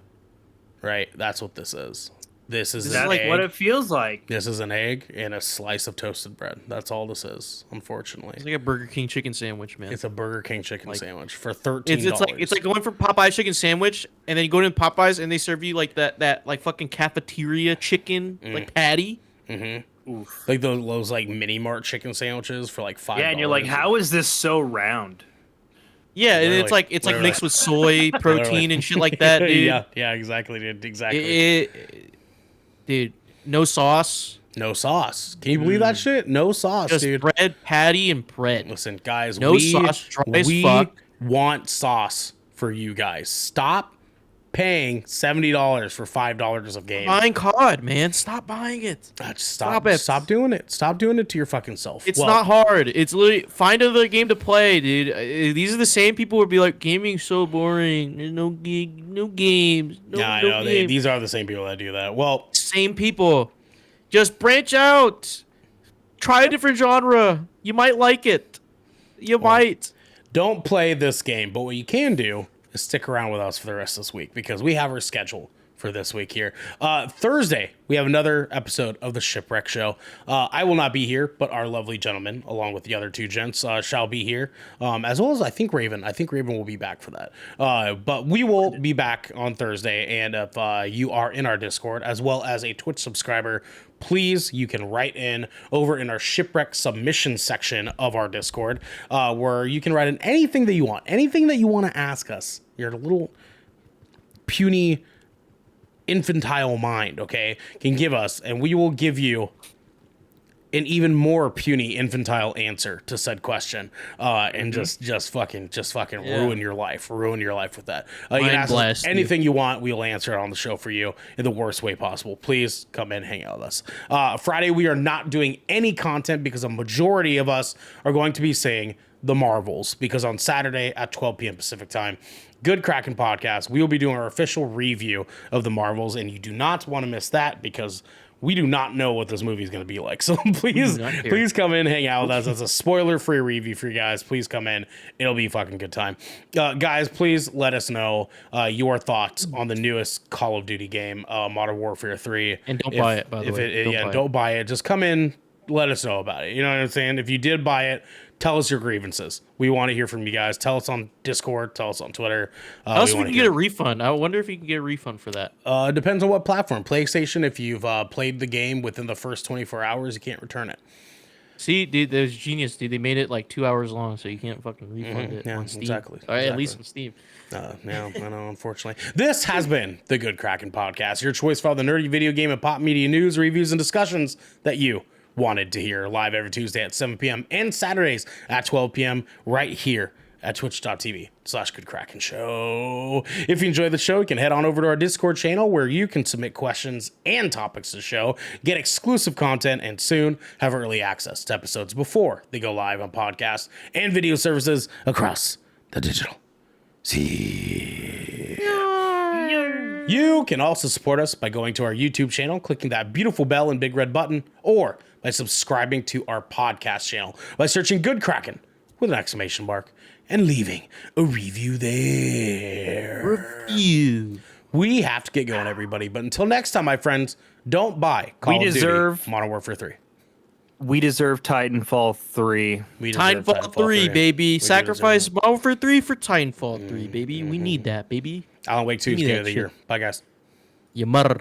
right? That's what this is. This is like what it feels like. This is an egg and a slice of toasted bread. That's all this is, unfortunately. It's like a Burger King chicken sandwich, man. It's a Burger King chicken sandwich for $13. It's like going for Popeye's chicken sandwich, and then you go to Popeye's and they serve you like that like fucking cafeteria chicken like patty. Oof. Like those like mini mart chicken sandwiches for like $5. Yeah, and you're like, how is this so round? Yeah, and it's like mixed with soy protein and shit like that, dude. Yeah, exactly, dude. Exactly. Dude, no sauce. No sauce. Can you believe that shit? No sauce, just dude. Bread, patty, and bread. Listen, guys. No sauce. Dry as fuck. Want sauce for you guys. Stop paying $70 for $5 of game. Buying COD, man. Stop buying it. Stop it. Stop doing it. Stop doing it to your fucking self. It's not hard. It's literally find another game to play, dude. These are the same people who would be like, gaming's so boring. There's no games. I know. These are the same people that do that. Well, same people. Just branch out. Try a different genre. You might like it. You might. Don't play this game, but what you can do is stick around with us for the rest of this week because we have our schedule for for this week here. Thursday, we have another episode of the Shipwreck Show. I will not be here, but our lovely gentleman, along with the other two gents, shall be here, as well as I think Raven. I think Raven will be back for that. But we will be back on Thursday, and if you are in our Discord, as well as a Twitch subscriber, please, you can write in over in our Shipwreck submission section of our Discord, where you can write in anything that you want to ask us. Your little puny infantile mind, okay, can give us, and we will give you an even more puny infantile answer to said question, and just fucking ruin your life with that. You can ask us anything you want, we'll answer it on the show for you in the worst way possible. Please come in, hang out with us. Friday, we are not doing any content because a majority of us are going to be saying the Marvels, because on Saturday at 12 p.m. Pacific time, Good Kraken podcast, we will be doing our official review of the Marvels, and you do not want to miss that because we do not know what this movie is going to be like. So please come in, hang out with us. It's a spoiler-free review for you guys. Please come in. It'll be a fucking good time. Guys, please let us know your thoughts on the newest Call of Duty game, Modern Warfare 3. And don't buy it, by the way. Don't buy it. Just come in, let us know about it. You know what I'm saying? If you did buy it, tell us your grievances. We want to hear from you guys. Tell us on Discord. Tell us on Twitter. Tell us if we can get a refund. I wonder if you can get a refund for that. It depends on what platform. PlayStation, if you've played the game within the first 24 hours, you can't return it. See, dude, there's genius, dude. They made it like 2 hours long, so you can't fucking refund it on Steam. Exactly. At least on Steam. No, I know, unfortunately. This has been the Good Kraken podcast, your choice for all the nerdy video game and pop media news, reviews, and discussions that you wanted to hear, live every Tuesday at 7 p.m. and Saturdays at 12 p.m. right here at twitch.tv/GoodKrakenShow. If you enjoyed the show, you can head on over to our Discord channel where you can submit questions and topics to the show, get exclusive content, and soon have early access to episodes before they go live on podcasts and video services across the digital sea. You can also support us by going to our YouTube channel, clicking that beautiful bell and big red button, or by subscribing to our podcast channel by searching Good Kraken with an exclamation mark and leaving a review there. Review. We have to get going, everybody. But until next time, my friends, don't buy Call of Duty Modern Warfare 3. We deserve Titanfall 3. Titanfall 3, baby. Sacrifice Modern Warfare 3 for Titanfall 3, baby. We need that, baby. Alan Wake 2 is game of the year. Bye, guys. You mother.